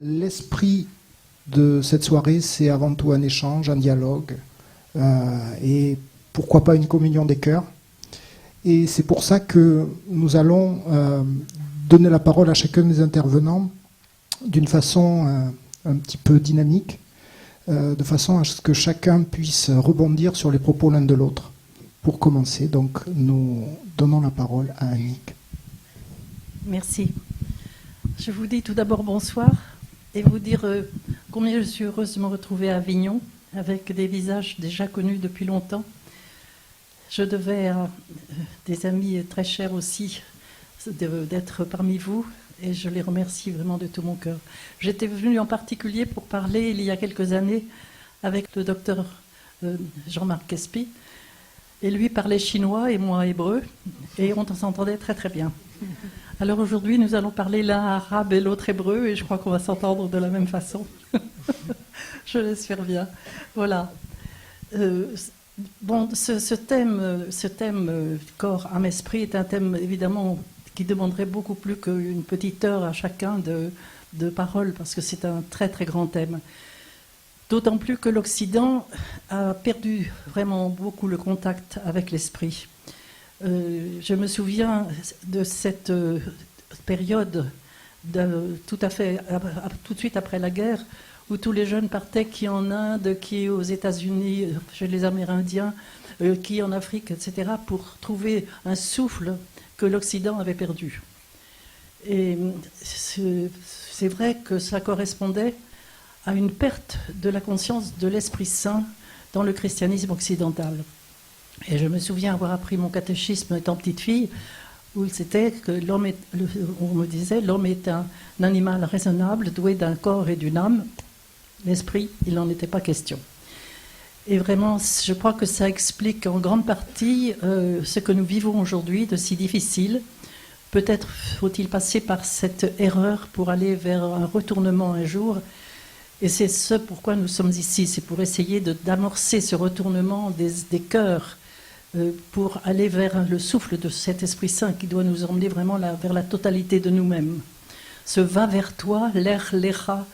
L'esprit de cette soirée, c'est avant tout un échange, un dialogue, et pourquoi pas une communion des cœurs. Et c'est pour ça que nous allons donner la parole à chacun des intervenants d'une façon un petit peu dynamique, de façon à ce que chacun puisse rebondir sur les propos l'un de l'autre. Pour commencer, donc, nous donnons la parole à Annick. Merci. Je vous dis tout d'abord bonsoir et vous dire combien je suis heureuse de me retrouver à Avignon avec des visages déjà connus depuis longtemps. Je devais à des amis très chers aussi d'être parmi vous et je les remercie vraiment de tout mon cœur. J'étais venue en particulier pour parler il y a quelques années avec le docteur Jean-Marc Kespi et lui parlait chinois et moi hébreu et on s'entendait très très bien. Alors aujourd'hui, nous allons parler l'un arabe et l'autre hébreu, et je crois qu'on va s'entendre de la même façon. Je l'espère bien. Voilà. Bon, ce thème corps, âme, esprit est un thème évidemment qui demanderait beaucoup plus qu'une petite heure à chacun de parole, parce que c'est un très très grand thème. D'autant plus que l'Occident a perdu vraiment beaucoup le contact avec l'esprit. Je me souviens de cette période tout de suite après la guerre où tous les jeunes partaient, qui en Inde, qui aux États-Unis, chez les Amérindiens, qui en Afrique, etc., pour trouver un souffle que l'Occident avait perdu. Et c'est vrai que ça correspondait à une perte de la conscience de l'Esprit Saint dans le christianisme occidental. Et je me souviens avoir appris mon catéchisme étant petite fille, où c'était que on me disait l'homme est un animal raisonnable, doué d'un corps et d'une âme. L'esprit, il n'en était pas question. Et vraiment, je crois que ça explique en grande partie ce que nous vivons aujourd'hui de si difficile. Peut-être faut-il passer par cette erreur pour aller vers un retournement un jour. Et c'est ce pourquoi nous sommes ici, c'est pour essayer d'amorcer ce retournement des cœurs, pour aller vers le souffle de cet Esprit Saint qui doit nous emmener vraiment vers la totalité de nous-mêmes. Ce va vers toi, l'er lecha,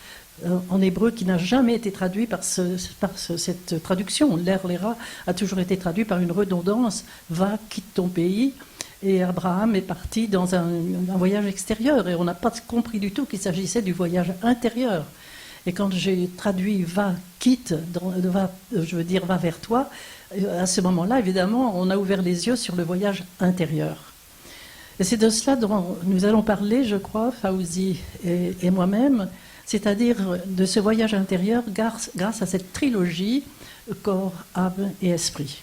en hébreu, qui n'a jamais été traduit par cette traduction. L'er lecha a toujours été traduit par une redondance, va, quitte ton pays. Et Abraham est parti dans un voyage extérieur et on n'a pas compris du tout qu'il s'agissait du voyage intérieur. Et quand j'ai traduit va, quitte, je veux dire va vers toi, à ce moment-là, évidemment, on a ouvert les yeux sur le voyage intérieur. Et c'est de cela dont nous allons parler, je crois, Fawzi et moi-même, c'est-à-dire de ce voyage intérieur grâce à cette trilogie corps, âme et esprit.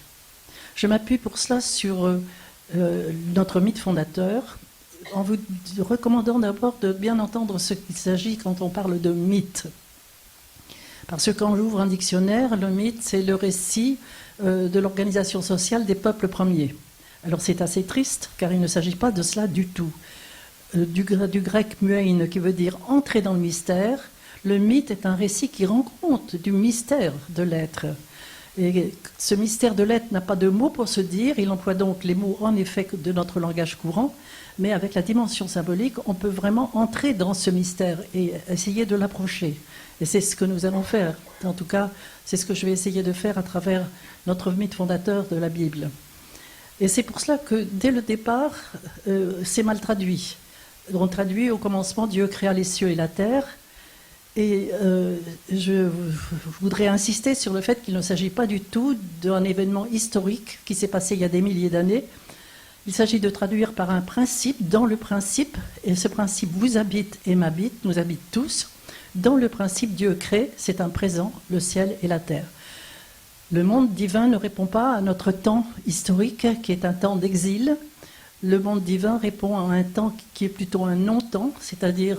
Je m'appuie pour cela sur notre mythe fondateur, en vous recommandant d'abord de bien entendre ce qu'il s'agit quand on parle de mythe. Parce que quand j'ouvre un dictionnaire, le mythe, c'est le récit de l'organisation sociale des peuples premiers. Alors c'est assez triste, car il ne s'agit pas de cela du tout. Du grec muein, qui veut dire entrer dans le mystère, le mythe est un récit qui rend compte du mystère de l'être. Et ce mystère de l'être n'a pas de mots pour se dire, il emploie donc les mots en effet de notre langage courant, mais avec la dimension symbolique, on peut vraiment entrer dans ce mystère et essayer de l'approcher. Et c'est ce que nous allons faire. En tout cas, c'est ce que je vais essayer de faire à travers notre mythe fondateur de la Bible. Et c'est pour cela que, dès le départ, c'est mal traduit. On traduit au commencement, Dieu créa les cieux et la terre. Et je voudrais insister sur le fait qu'il ne s'agit pas du tout d'un événement historique qui s'est passé il y a des milliers d'années. Il s'agit de traduire par un principe, dans le principe, et ce principe vous habite et m'habite, nous habite tous. Dans le principe, Dieu crée, c'est un présent, le ciel et la terre. Le monde divin ne répond pas à notre temps historique, qui est un temps d'exil. Le monde divin répond à un temps qui est plutôt un non-temps, c'est-à-dire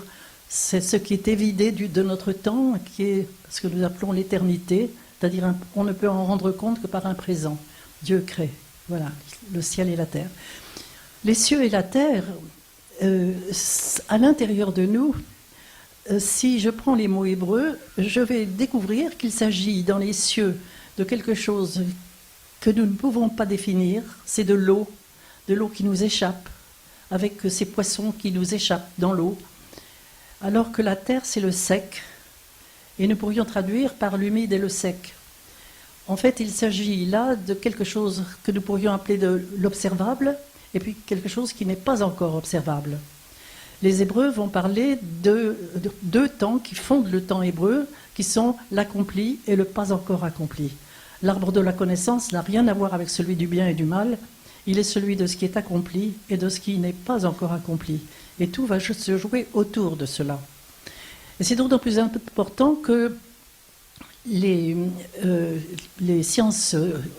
c'est ce qui est évidé de notre temps, qui est ce que nous appelons l'éternité, c'est-à-dire on ne peut en rendre compte que par un présent. Dieu crée, voilà, le ciel et la terre. Les cieux et la terre, à l'intérieur de nous, si je prends les mots hébreux, je vais découvrir qu'il s'agit dans les cieux de quelque chose que nous ne pouvons pas définir, c'est de l'eau qui nous échappe, avec ces poissons qui nous échappent dans l'eau. alors que la terre, c'est le sec, et nous pourrions traduire par l'humide et le sec. En fait, il s'agit là de quelque chose que nous pourrions appeler de l'observable, et puis quelque chose qui n'est pas encore observable. Les Hébreux vont parler de deux temps qui fondent le temps hébreu, qui sont l'accompli et le pas encore accompli. L'arbre de la connaissance n'a rien à voir avec celui du bien et du mal, il est celui de ce qui est accompli et de ce qui n'est pas encore accompli. Et tout va se jouer autour de cela. Et c'est d'autant plus important que les sciences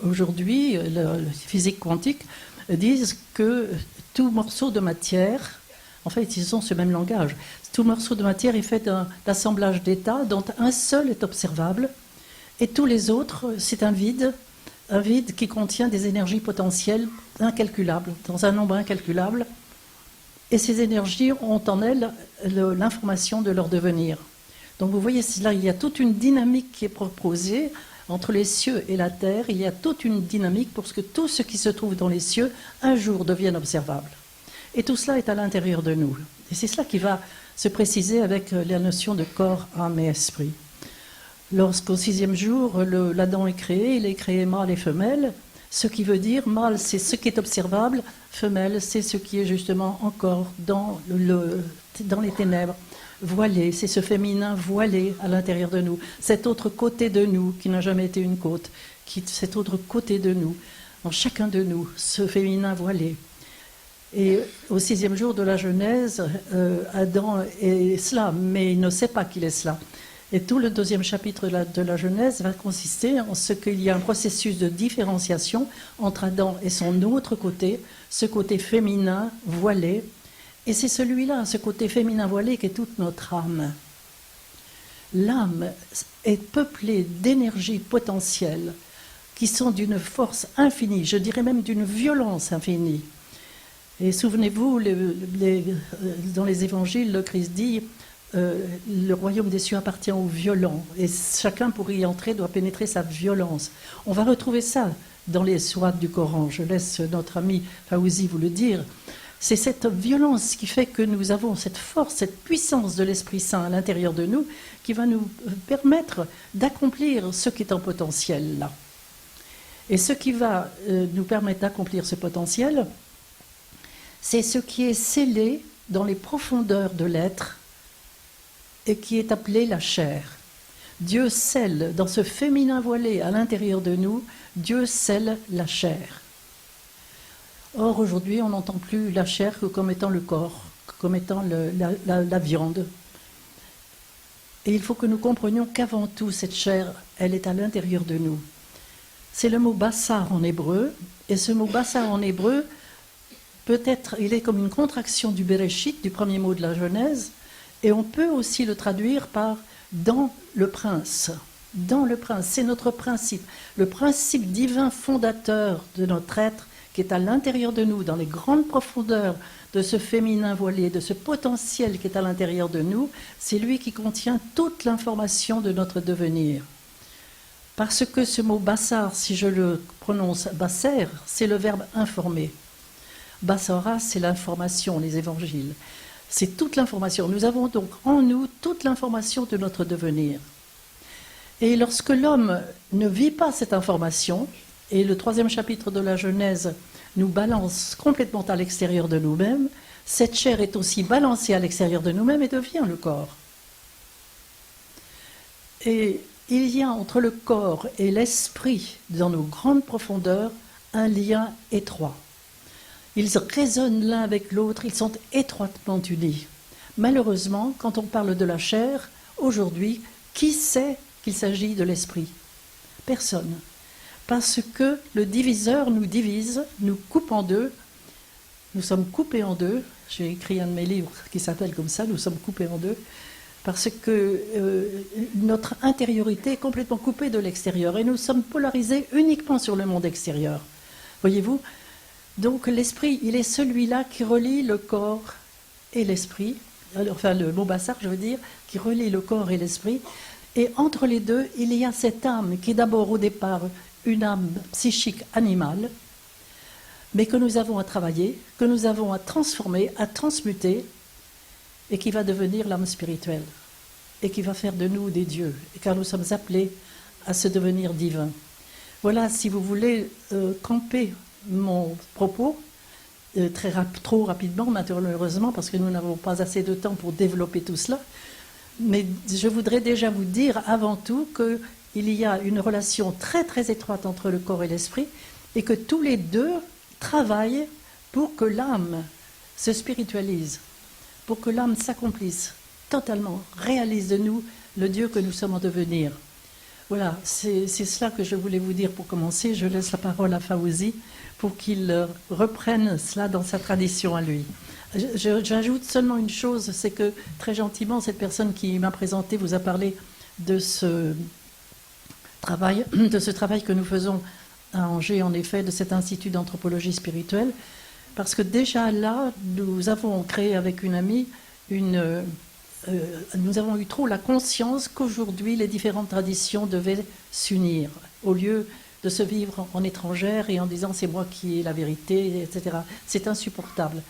aujourd'hui, la physique quantique, disent que tout morceau de matière, en fait ils ont ce même langage, tout morceau de matière est fait d'un assemblage d'états dont un seul est observable et tous les autres c'est un vide qui contient des énergies potentielles incalculables, dans un nombre incalculable, et ces énergies ont en elles l'information de leur devenir. Donc vous voyez, là il y a toute une dynamique qui est proposée entre les cieux et la terre, il y a toute une dynamique pour que tout ce qui se trouve dans les cieux, un jour devienne observable. Et tout cela est à l'intérieur de nous. Et c'est cela qui va se préciser avec la notion de corps, âme et esprit. Lorsqu'au 6e jour, l'Adam est créé, il est créé mâle et femelle, ce qui veut dire, mâle c'est ce qui est observable, femelle c'est ce qui est justement encore dans les ténèbres. Voilé, c'est ce féminin voilé à l'intérieur de nous, cet autre côté de nous qui n'a jamais été une côte, cet autre côté de nous, en chacun de nous, ce féminin voilé. Et au 6e jour de la Genèse, Adam est cela, mais il ne sait pas qu'il est cela. Et tout le 2e chapitre de la Genèse va consister en ce qu'il y a un processus de différenciation entre Adam et son autre côté, ce côté féminin voilé. Et c'est celui-là, ce côté féminin voilé, qui est toute notre âme. L'âme est peuplée d'énergies potentielles qui sont d'une force infinie, je dirais même d'une violence infinie. Et souvenez-vous, dans les évangiles, le Christ dit le royaume des cieux appartient aux violents, et chacun pour y entrer doit pénétrer sa violence. On va retrouver ça dans les sourates du Coran. Je laisse notre ami Fawzi vous le dire. C'est cette violence qui fait que nous avons cette force, cette puissance de l'Esprit Saint à l'intérieur de nous qui va nous permettre d'accomplir ce qui est en potentiel là. Et ce qui va nous permettre d'accomplir ce potentiel, c'est ce qui est scellé dans les profondeurs de l'être et qui est appelé la chair. Dieu scelle, dans ce féminin voilé à l'intérieur de nous, Dieu scelle la chair. Or, aujourd'hui, on n'entend plus la chair que comme étant le corps, comme étant la viande. Et il faut que nous comprenions qu'avant tout, cette chair, elle est à l'intérieur de nous. C'est le mot bassar en hébreu, et ce mot bassar en hébreu, peut-être, il est comme une contraction du Bereshit, du premier mot de la Genèse, et on peut aussi le traduire par « dans le prince ». Dans le prince, c'est notre principe, le principe divin fondateur de notre être, qui est à l'intérieur de nous, dans les grandes profondeurs de ce féminin voilé, de ce potentiel qui est à l'intérieur de nous, c'est lui qui contient toute l'information de notre devenir. Parce que ce mot bassar, si je le prononce basser, c'est le verbe informer. Bassara, c'est l'information, les évangiles. C'est toute l'information. Nous avons donc en nous toute l'information de notre devenir. Et lorsque l'homme ne vit pas cette information, et le 3e chapitre de la Genèse nous balance complètement à l'extérieur de nous-mêmes, cette chair est aussi balancée à l'extérieur de nous-mêmes et devient le corps. Et il y a entre le corps et l'esprit, dans nos grandes profondeurs, un lien étroit. Ils résonnent l'un avec l'autre, ils sont étroitement unis. Malheureusement, quand on parle de la chair, aujourd'hui, qui sait qu'il s'agit de l'esprit? Personne. Parce que le diviseur nous divise, nous coupe en deux. Nous sommes coupés en deux. J'ai écrit un de mes livres qui s'appelle comme ça, nous sommes coupés en deux. Parce que notre intériorité est complètement coupée de l'extérieur et nous sommes polarisés uniquement sur le monde extérieur. Voyez-vous? Donc l'esprit, il est celui-là qui relie le corps et l'esprit, enfin le mot bassar, je veux dire, qui relie le corps et l'esprit. Et entre les deux, il y a cette âme qui est d'abord au départ une âme psychique animale, mais que nous avons à travailler, que nous avons à transformer, à transmuter, et qui va devenir l'âme spirituelle, et qui va faire de nous des dieux, car nous sommes appelés à se devenir divins. Voilà, si vous voulez camper mon propos, trop rapidement, malheureusement, parce que nous n'avons pas assez de temps pour développer tout cela, mais je voudrais déjà vous dire avant tout qu'il y a une relation très très étroite entre le corps et l'esprit, et que tous les deux travaillent pour que l'âme se spiritualise, pour que l'âme s'accomplisse totalement, réalise de nous le Dieu que nous sommes en devenir. Voilà, c'est cela que je voulais vous dire pour commencer. Je laisse la parole à Fawzi pour qu'il reprenne cela dans sa tradition à lui. J'ajoute seulement une chose, c'est que très gentiment, cette personne qui m'a présenté vous a parlé de ce travail que nous faisons à Angers, en effet, de cet institut d'anthropologie spirituelle, parce que déjà là, nous avons créé avec une amie nous avons eu trop la conscience qu'aujourd'hui les différentes traditions devaient s'unir au lieu de se vivre en étrangère et en disant c'est moi qui ai la vérité, etc. C'est insupportable.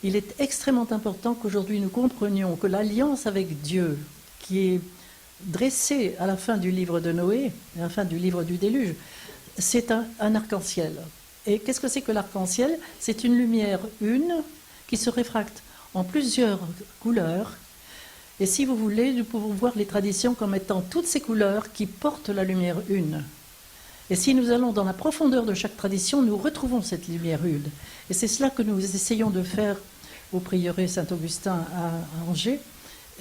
Il est extrêmement important qu'aujourd'hui nous comprenions que l'alliance avec Dieu qui est dressée à la fin du livre de Noé, à la fin du livre du déluge, c'est un arc-en-ciel. Et qu'est-ce que c'est que l'arc-en-ciel? C'est une lumière une qui se réfracte en plusieurs couleurs. Et si vous voulez, nous pouvons voir les traditions comme étant toutes ces couleurs qui portent la lumière une. Et si nous allons dans la profondeur de chaque tradition, nous retrouvons cette lumière une. Et c'est cela que nous essayons de faire au prieuré Saint-Augustin à Angers.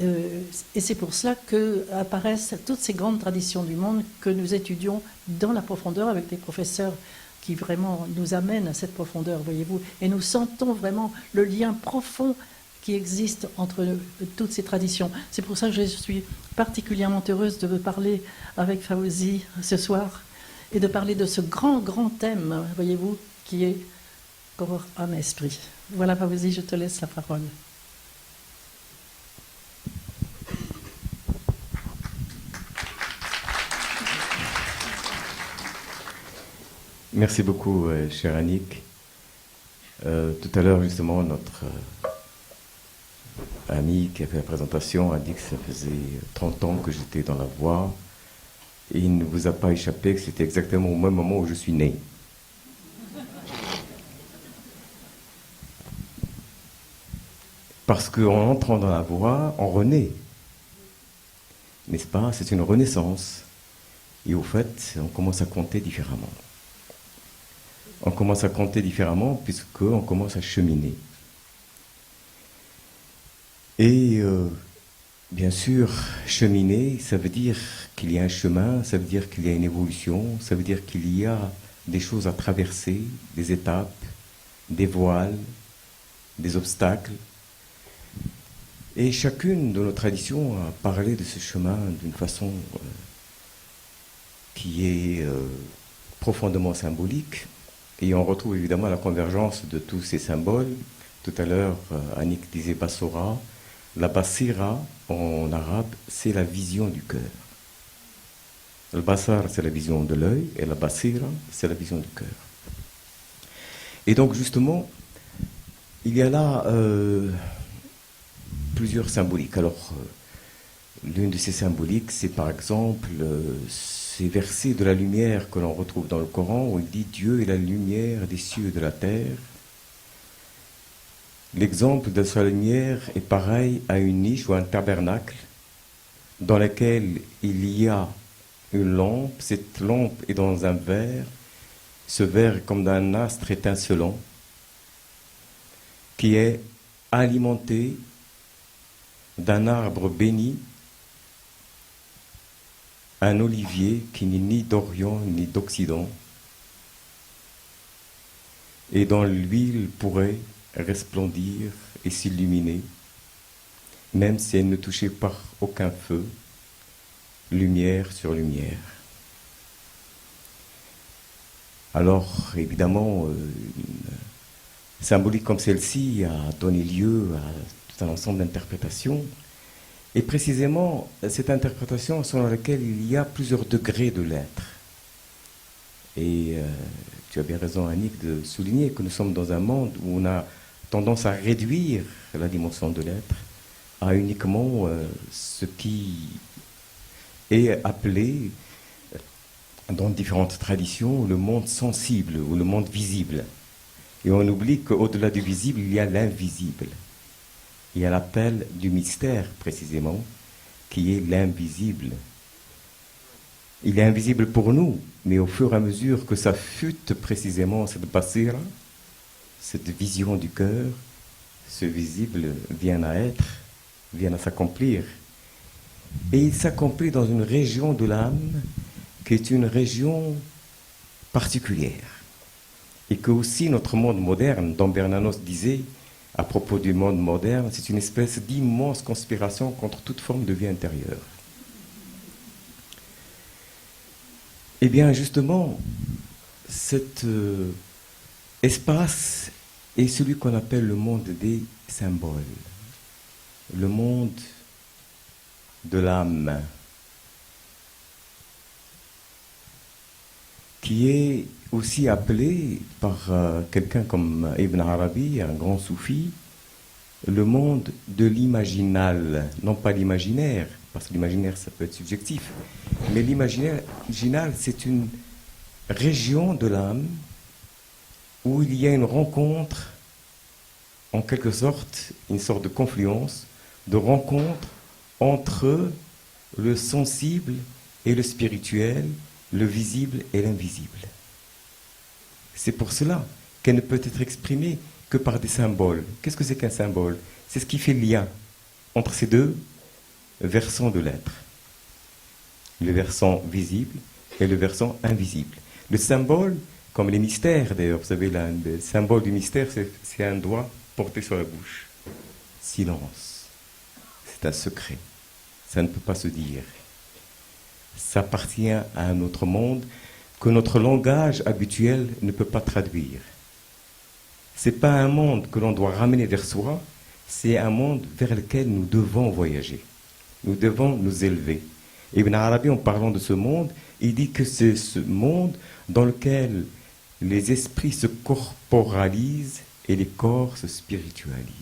Et c'est pour cela qu'apparaissent toutes ces grandes traditions du monde que nous étudions dans la profondeur avec des professeurs qui vraiment nous amènent à cette profondeur, voyez-vous. Et nous sentons vraiment le lien profond qui existe entre toutes ces traditions. C'est pour ça que je suis particulièrement heureuse de parler avec Fawzi ce soir et de parler de ce grand, grand thème, voyez-vous, qui est corps, âme, esprit. Voilà, Fawzi, je te laisse la parole. Merci beaucoup, cher Annick. Tout à l'heure, justement, notre ami qui a fait la présentation a dit que ça faisait 30 ans que j'étais dans la voie, et il ne vous a pas échappé que c'était exactement au même moment où je suis né. Parce qu'en entrant dans la voie, on renaît. N'est-ce pas? C'est une renaissance. Et au fait, on commence à compter différemment. On commence à compter différemment puisqu'on commence à cheminer. Et bien sûr, cheminer, ça veut dire qu'il y a un chemin, ça veut dire qu'il y a une évolution, ça veut dire qu'il y a des choses à traverser, des étapes, des voiles, des obstacles. Et chacune de nos traditions a parlé de ce chemin d'une façon qui est profondément symbolique. Et on retrouve évidemment la convergence de tous ces symboles. Tout à l'heure, Annick disait Bassora. La Basira, en arabe, c'est la vision du cœur. Le Bassar, c'est la vision de l'œil, et la Basira, c'est la vision du cœur. Et donc, justement, il y a là plusieurs symboliques. Alors, l'une de ces symboliques, c'est par exemple ces versets de la lumière que l'on retrouve dans le Coran, où il dit « Dieu est la lumière des cieux et de la terre ». L'exemple de sa lumière est pareil à une niche ou un tabernacle dans lequel il y a une lampe. Cette lampe est dans un verre. Ce verre est comme d'un astre étincelant qui est alimenté d'un arbre béni, un olivier qui n'est ni d'Orient ni d'Occident et dont l'huile pourrait resplendir et s'illuminer, même si elle ne touchait par aucun feu, lumière sur lumière. Alors, évidemment, une symbolique comme celle-ci a donné lieu à tout un ensemble d'interprétations, et précisément cette interprétation selon laquelle il y a plusieurs degrés de l'être. Et tu as bien raison, Annick, de souligner que nous sommes dans un monde où on a tendance à réduire la dimension de l'être a uniquement ce qui est appelé dans différentes traditions le monde sensible ou le monde visible. Et on oublie qu'au-delà du visible, il y a l'invisible. Il y a l'appel du mystère, précisément, qui est l'invisible. Il est invisible pour nous, mais au fur et à mesure que ça fute précisément cette basira, cette vision du cœur, ce visible vient à être, vient à s'accomplir. Et il s'accomplit dans une région de l'âme qui est une région particulière. Et que aussi notre monde moderne, dont Bernanos disait, à propos du monde moderne, c'est une espèce d'immense conspiration contre toute forme de vie intérieure. Eh bien, justement, cet espace est celui qu'on appelle le monde des symboles, le monde de l'âme, qui est aussi appelé par quelqu'un comme Ibn Arabi, un grand soufi, le monde de l'imaginal, non pas l'imaginaire, parce que l'imaginaire ça peut être subjectif, mais l'imaginal c'est une région de l'âme où il y a une rencontre, en quelque sorte, une sorte de confluence, de rencontre entre le sensible et le spirituel, le visible et l'invisible. C'est pour cela qu'elle ne peut être exprimée que par des symboles. Qu'est-ce que c'est qu'un symbole? C'est ce qui fait le lien entre ces deux versants de l'être. Le versant visible et le versant invisible. Le symbole, comme les mystères d'ailleurs, vous savez, le symbole du mystère, c'est un doigt porté sur la bouche. Silence. C'est un secret. Ça ne peut pas se dire. Ça appartient à un autre monde que notre langage habituel ne peut pas traduire. Ce n'est pas un monde que l'on doit ramener vers soi, c'est un monde vers lequel nous devons voyager. Nous devons nous élever. Ibn Arabi, en parlant de ce monde, il dit que c'est ce monde dans lequel les esprits se corporalisent et les corps se spiritualisent.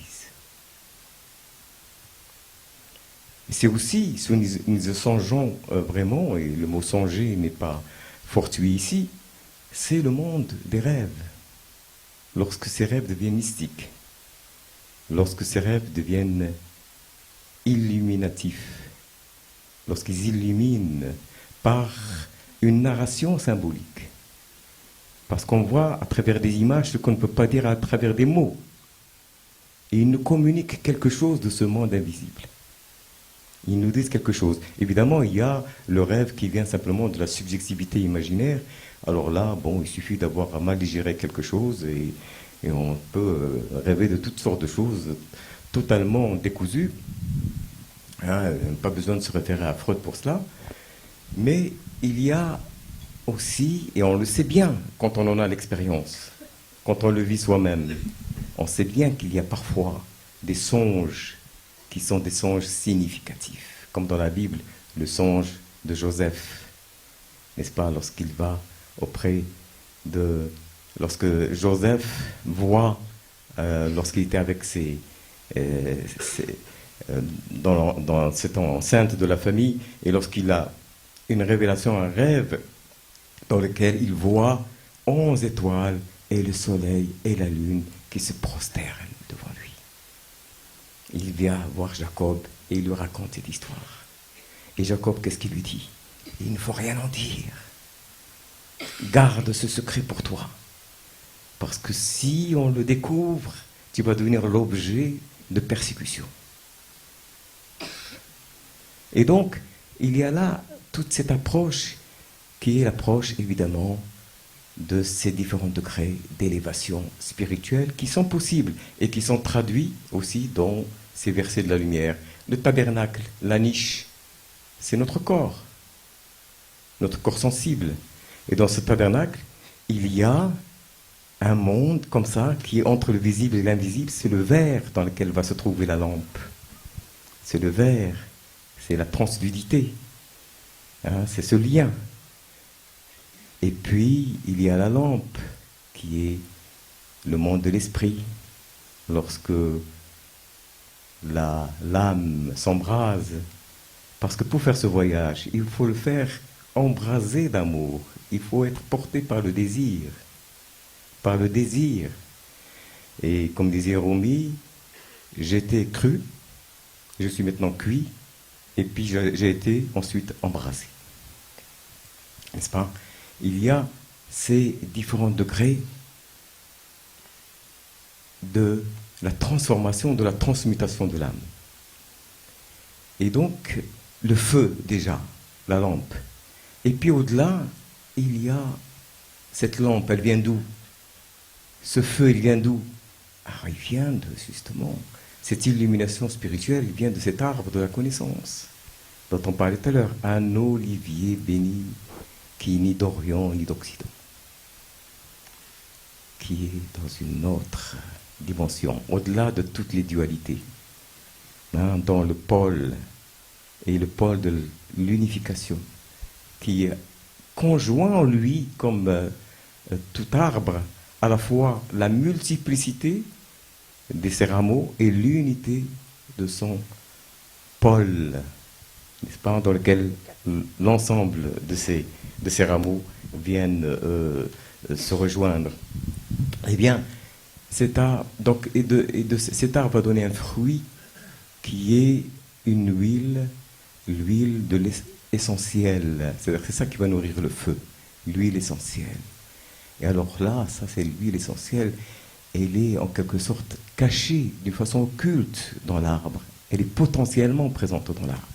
C'est aussi, si nous songeons vraiment, et le mot songer n'est pas fortuit ici, c'est le monde des rêves. Lorsque ces rêves deviennent mystiques, lorsque ces rêves deviennent illuminatifs, lorsqu'ils illuminent par une narration symbolique. Parce qu'on voit à travers des images ce qu'on ne peut pas dire à travers des mots. Et ils nous communiquent quelque chose de ce monde invisible. Ils nous disent quelque chose. Évidemment, il y a le rêve qui vient simplement de la subjectivité imaginaire. Alors là, bon, il suffit d'avoir mal digéré quelque chose et on peut rêver de toutes sortes de choses totalement décousues. Hein, pas besoin de se référer à Freud pour cela. Mais il y a aussi, et on le sait bien quand on en a l'expérience, quand on le vit soi-même, on sait bien qu'il y a parfois des songes qui sont des songes significatifs, comme dans la Bible, le songe de Joseph, n'est-ce pas, lorsqu'il va auprès de... Lorsque Joseph voit, lorsqu'il était avec dans cette enceinte de la famille, et lorsqu'il a une révélation, un rêve, dans lequel il voit 11 étoiles et le soleil et la lune qui se prosternent devant lui. Il vient voir Jacob et il lui raconte cette histoire. Et Jacob, qu'est-ce qu'il lui dit? Il ne faut rien en dire. Garde ce secret pour toi. Parce que si on le découvre, tu vas devenir l'objet de persécution. Et donc, il y a là toute cette approche qui est l'approche, évidemment, de ces différents degrés d'élévation spirituelle qui sont possibles et qui sont traduits aussi dans ces versets de la lumière. Le tabernacle, la niche, c'est notre corps sensible. Et dans ce tabernacle, il y a un monde comme ça qui est entre le visible et l'invisible. C'est le verre dans lequel va se trouver la lampe. C'est le verre, c'est la translucidité. Hein, c'est ce lien. Et puis, il y a la lampe, qui est le monde de l'esprit. Lorsque l'âme s'embrase. Parce que pour faire ce voyage, il faut le faire embrasé d'amour. Il faut être porté par le désir. Par le désir. Et comme disait Rumi, j'étais cru, je suis maintenant cuit, et puis j'ai été ensuite embrasé. N'est-ce pas? Il y a ces différents degrés de la transformation, de la transmutation de l'âme. Et donc, le feu déjà, la lampe. Et puis au-delà, il y a cette lampe, elle vient d'où? Ce feu, il vient d'où? Ah, il vient de, justement, cette illumination spirituelle, il vient de cet arbre de la connaissance, dont on parlait tout à l'heure, un olivier béni, qui ni d'Orient ni d'Occident, qui est dans une autre dimension, au-delà de toutes les dualités, hein, dans le pôle, et le pôle de l'unification, qui conjoint en lui, comme tout arbre, à la fois la multiplicité de ses rameaux et l'unité de son pôle, n'est-ce pas, dans lequel l'ensemble de ces rameaux viennent se rejoindre. Eh bien, cet arbre, donc, cet arbre va donner un fruit qui est une huile, l'huile de l'essentiel. C'est-à-dire c'est ça qui va nourrir le feu, l'huile essentielle. Et alors là, ça c'est l'huile essentielle, elle est en quelque sorte cachée d'une façon occulte dans l'arbre. Elle est potentiellement présente dans l'arbre.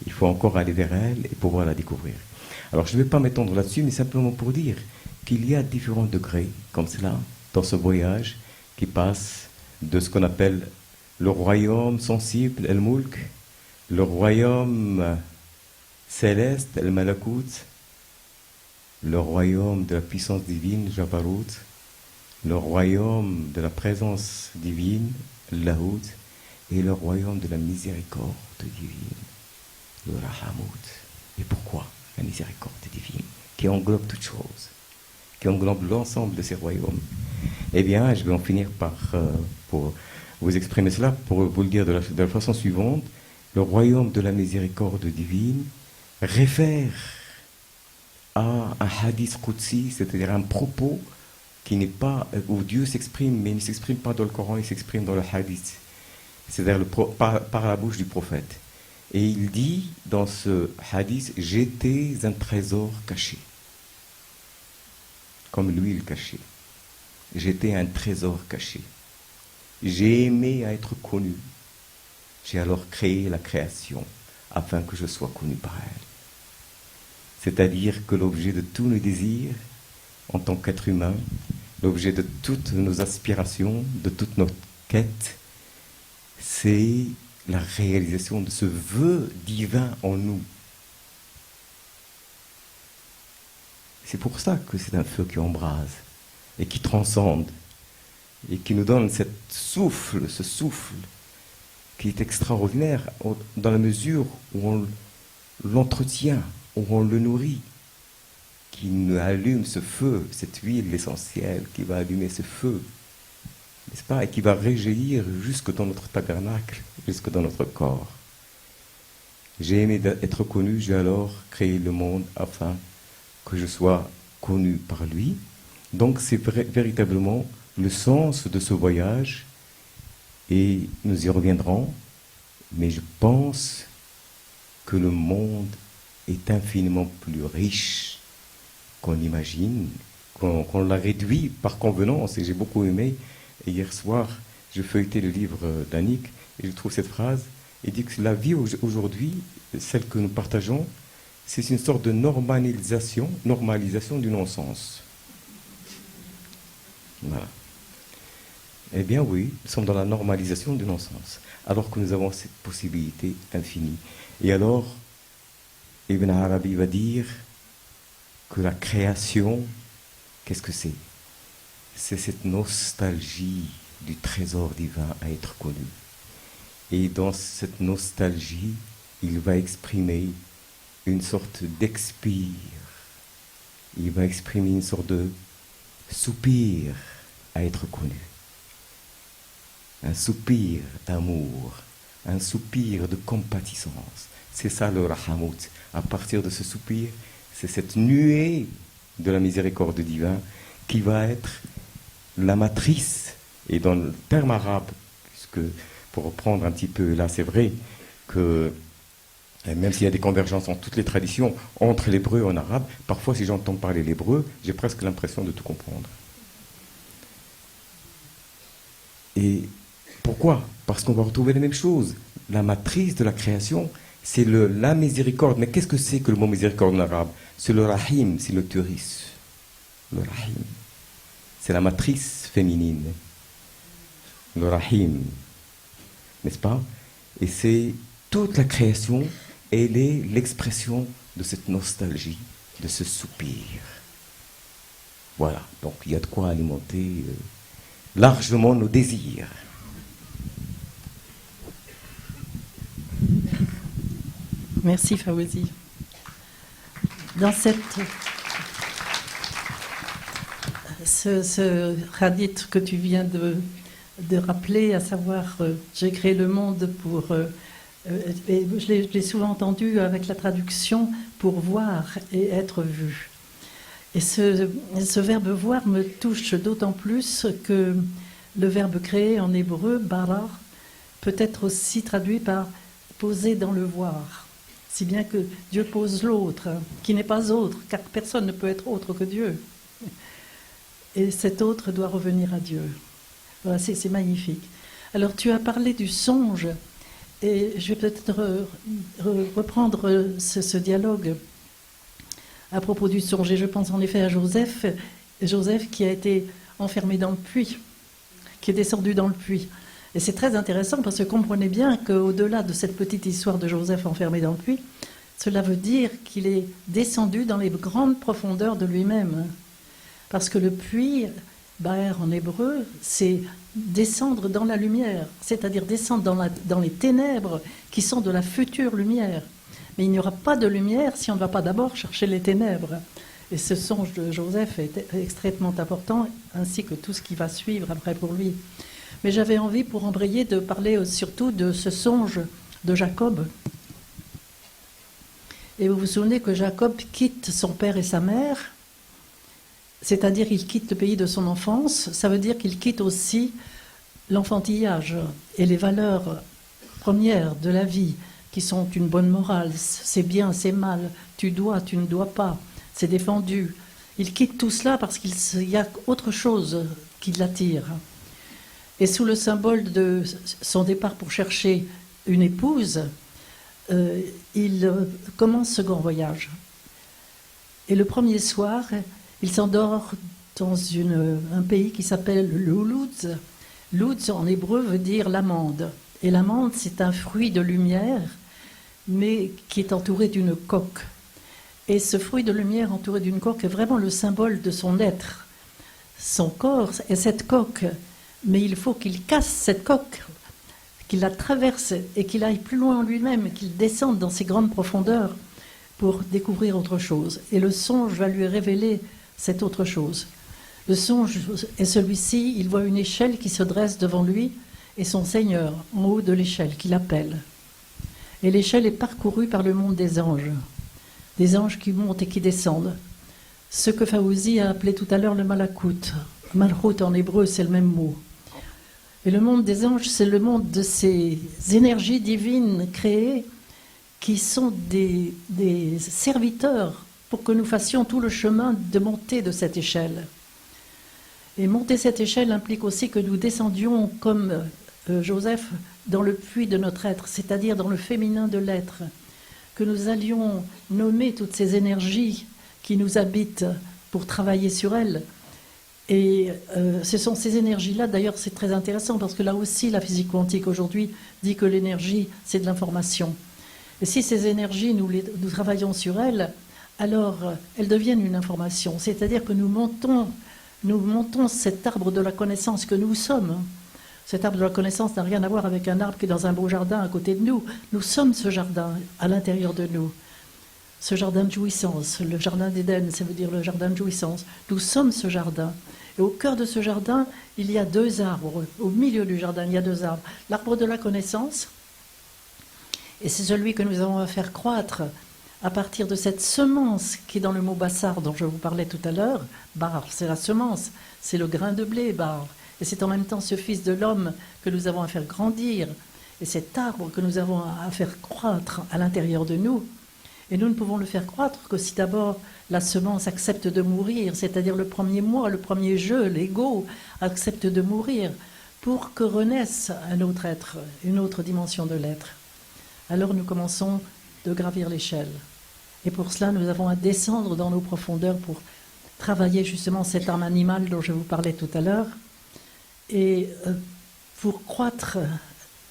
Il faut encore aller vers elle et pouvoir la découvrir. Alors je ne vais pas m'étendre là-dessus, mais simplement pour dire qu'il y a différents degrés comme cela dans ce voyage qui passe de ce qu'on appelle le royaume sensible, El Mulk, le royaume céleste, El Malakut, le royaume de la puissance divine, Jabarut, le royaume de la présence divine, Lahout, et le royaume de la miséricorde divine, le Rahamut. Et pourquoi la miséricorde divine, qui englobe toutes choses, qui englobe l'ensemble de ces royaumes? Eh bien, je vais en finir pour vous exprimer cela, pour vous le dire de la façon suivante. Le royaume de la miséricorde divine réfère à un hadith qudsi, c'est-à-dire un propos qui n'est pas, où Dieu s'exprime, mais il ne s'exprime pas dans le Coran, il s'exprime dans le hadith, c'est-à-dire par la bouche du prophète. Et il dit dans ce hadith, j'étais un trésor caché, comme l'huile cachée. J'étais un trésor caché. J'ai aimé à être connu. J'ai alors créé la création afin que je sois connu par elle. C'est-à-dire que l'objet de tous nos désirs, en tant qu'être humain, l'objet de toutes nos aspirations, de toutes nos quêtes, c'est la réalisation de ce vœu divin en nous. C'est pour ça que c'est un feu qui embrase et qui transcende et qui nous donne ce souffle qui est extraordinaire dans la mesure où on l'entretient, où on le nourrit, qui nous allume ce feu, cette huile essentielle qui va allumer ce feu, n'est-ce pas, et qui va réjaillir jusque dans notre tabernacle, jusque dans notre corps. J'ai aimé être connu, j'ai alors créé le monde afin que je sois connu par lui. Donc c'est véritablement le sens de ce voyage, et nous y reviendrons, mais je pense que le monde est infiniment plus riche qu'on imagine, qu'on l'a réduit par convenance, et j'ai beaucoup aimé. Et hier soir, je feuilletais le livre d'Annick, et je trouve cette phrase, il dit que la vie aujourd'hui, celle que nous partageons, c'est une sorte de normalisation du non-sens. Voilà. Eh bien oui, nous sommes dans la normalisation du non-sens, alors que nous avons cette possibilité infinie. Et alors, Ibn Arabi va dire que la création, qu'est-ce que c'est? C'est cette nostalgie du trésor divin à être connu. Et dans cette nostalgie, il va exprimer une sorte d'expire. Il va exprimer une sorte de soupir à être connu. un soupir d'amour, un soupir de compatissance. C'est ça le rahamout. À partir de ce soupir, c'est cette nuée de la miséricorde divine qui va être la matrice. Et dans le terme arabe, puisque pour reprendre un petit peu, là c'est vrai que même s'il y a des convergences en toutes les traditions, entre l'hébreu et en arabe, parfois si j'entends parler l'hébreu, j'ai presque l'impression de tout comprendre. Et pourquoi? Parce qu'on va retrouver les mêmes choses. La matrice de la création, c'est la miséricorde. Mais qu'est-ce que c'est que le mot miséricorde en arabe? C'est le rahim, c'est le turis. Le rahim. C'est la matrice féminine. Le rahim. N'est-ce pas? Et c'est toute la création, elle est l'expression de cette nostalgie, de ce soupir. Voilà. Donc il y a de quoi alimenter largement nos désirs. Merci Fawzi. Dans ce hadith que tu viens de rappeler, à savoir j'ai créé le monde pour... et je l'ai souvent entendu avec la traduction pour voir et être vu. Et ce verbe voir me touche d'autant plus que le verbe créer en hébreu, bara, peut être aussi traduit par poser dans le voir. Si bien que Dieu pose l'autre, qui n'est pas autre, car personne ne peut être autre que Dieu. Et cet autre doit revenir à Dieu. Voilà, c'est magnifique. Alors tu as parlé du songe, et je vais peut-être reprendre ce dialogue à propos du songe. Et je pense en effet à Joseph qui a été enfermé dans le puits, qui est descendu dans le puits. Et c'est très intéressant parce que comprenez bien qu'au-delà de cette petite histoire de Joseph enfermé dans le puits, cela veut dire qu'il est descendu dans les grandes profondeurs de lui-même. Parce que le puits, Baer en hébreu, c'est descendre dans la lumière, c'est-à-dire descendre dans les ténèbres qui sont de la future lumière. Mais il n'y aura pas de lumière si on ne va pas d'abord chercher les ténèbres. Et ce songe de Joseph est extrêmement important, ainsi que tout ce qui va suivre après pour lui. Mais j'avais envie, pour embrayer, de parler surtout de ce songe de Jacob. Et vous vous souvenez que Jacob quitte son père et sa mère, c'est-à-dire il quitte le pays de son enfance, ça veut dire qu'il quitte aussi l'enfantillage et les valeurs premières de la vie, qui sont une bonne morale, c'est bien, c'est mal, tu dois, tu ne dois pas, c'est défendu. Il quitte tout cela parce qu'il y a autre chose qui l'attire. Et sous le symbole de son départ pour chercher une épouse, il commence ce grand voyage. Et le premier soir, il s'endort dans un pays qui s'appelle Luluz. Luz en hébreu veut dire l'amande. Et l'amande, c'est un fruit de lumière, mais qui est entouré d'une coque. Et ce fruit de lumière entouré d'une coque est vraiment le symbole de son être. Son corps est cette coque. Mais il faut qu'il casse cette coque, qu'il la traverse et qu'il aille plus loin en lui-même, qu'il descende dans ses grandes profondeurs pour découvrir autre chose. Et le songe va lui révéler cette autre chose. Le songe est celui-ci, il voit une échelle qui se dresse devant lui et son Seigneur en haut de l'échelle qui l'appelle. Et l'échelle est parcourue par le monde des anges qui montent et qui descendent. Ce que Fawzi a appelé tout à l'heure le malakout. Malchut en hébreu, c'est le même mot. Et le monde des anges, c'est le monde de ces énergies divines créées qui sont des serviteurs pour que nous fassions tout le chemin de monter de cette échelle. Et monter cette échelle implique aussi que nous descendions comme Joseph dans le puits de notre être, c'est-à-dire dans le féminin de l'être, que nous allions nommer toutes ces énergies qui nous habitent pour travailler sur elles. Et ce sont ces énergies-là, d'ailleurs c'est très intéressant parce que là aussi la physique quantique aujourd'hui dit que l'énergie c'est de l'information. Et si ces énergies, nous travaillons sur elles, alors elles deviennent une information. C'est-à-dire que nous montons cet arbre de la connaissance que nous sommes. Cet arbre de la connaissance n'a rien à voir avec un arbre qui est dans un beau jardin à côté de nous. Nous sommes ce jardin à l'intérieur de nous. Ce jardin de jouissance, le jardin d'Éden, ça veut dire le jardin de jouissance. Nous sommes ce jardin. Et au cœur de ce jardin, il y a 2 arbres. Au milieu du jardin, il y a 2 arbres. L'arbre de la connaissance, et c'est celui que nous avons à faire croître à partir de cette semence qui est dans le mot bassar dont je vous parlais tout à l'heure. Bar, c'est la semence, c'est le grain de blé, bar. Et c'est en même temps ce fils de l'homme que nous avons à faire grandir. Et cet arbre que nous avons à faire croître à l'intérieur de nous. Et nous ne pouvons le faire croître que si d'abord la semence accepte de mourir, c'est-à-dire le premier moi, le premier je, l'ego, accepte de mourir pour que renaisse un autre être, une autre dimension de l'être. Alors nous commençons de gravir l'échelle. Et pour cela, nous avons à descendre dans nos profondeurs pour travailler justement cette âme animale dont je vous parlais tout à l'heure et pour croître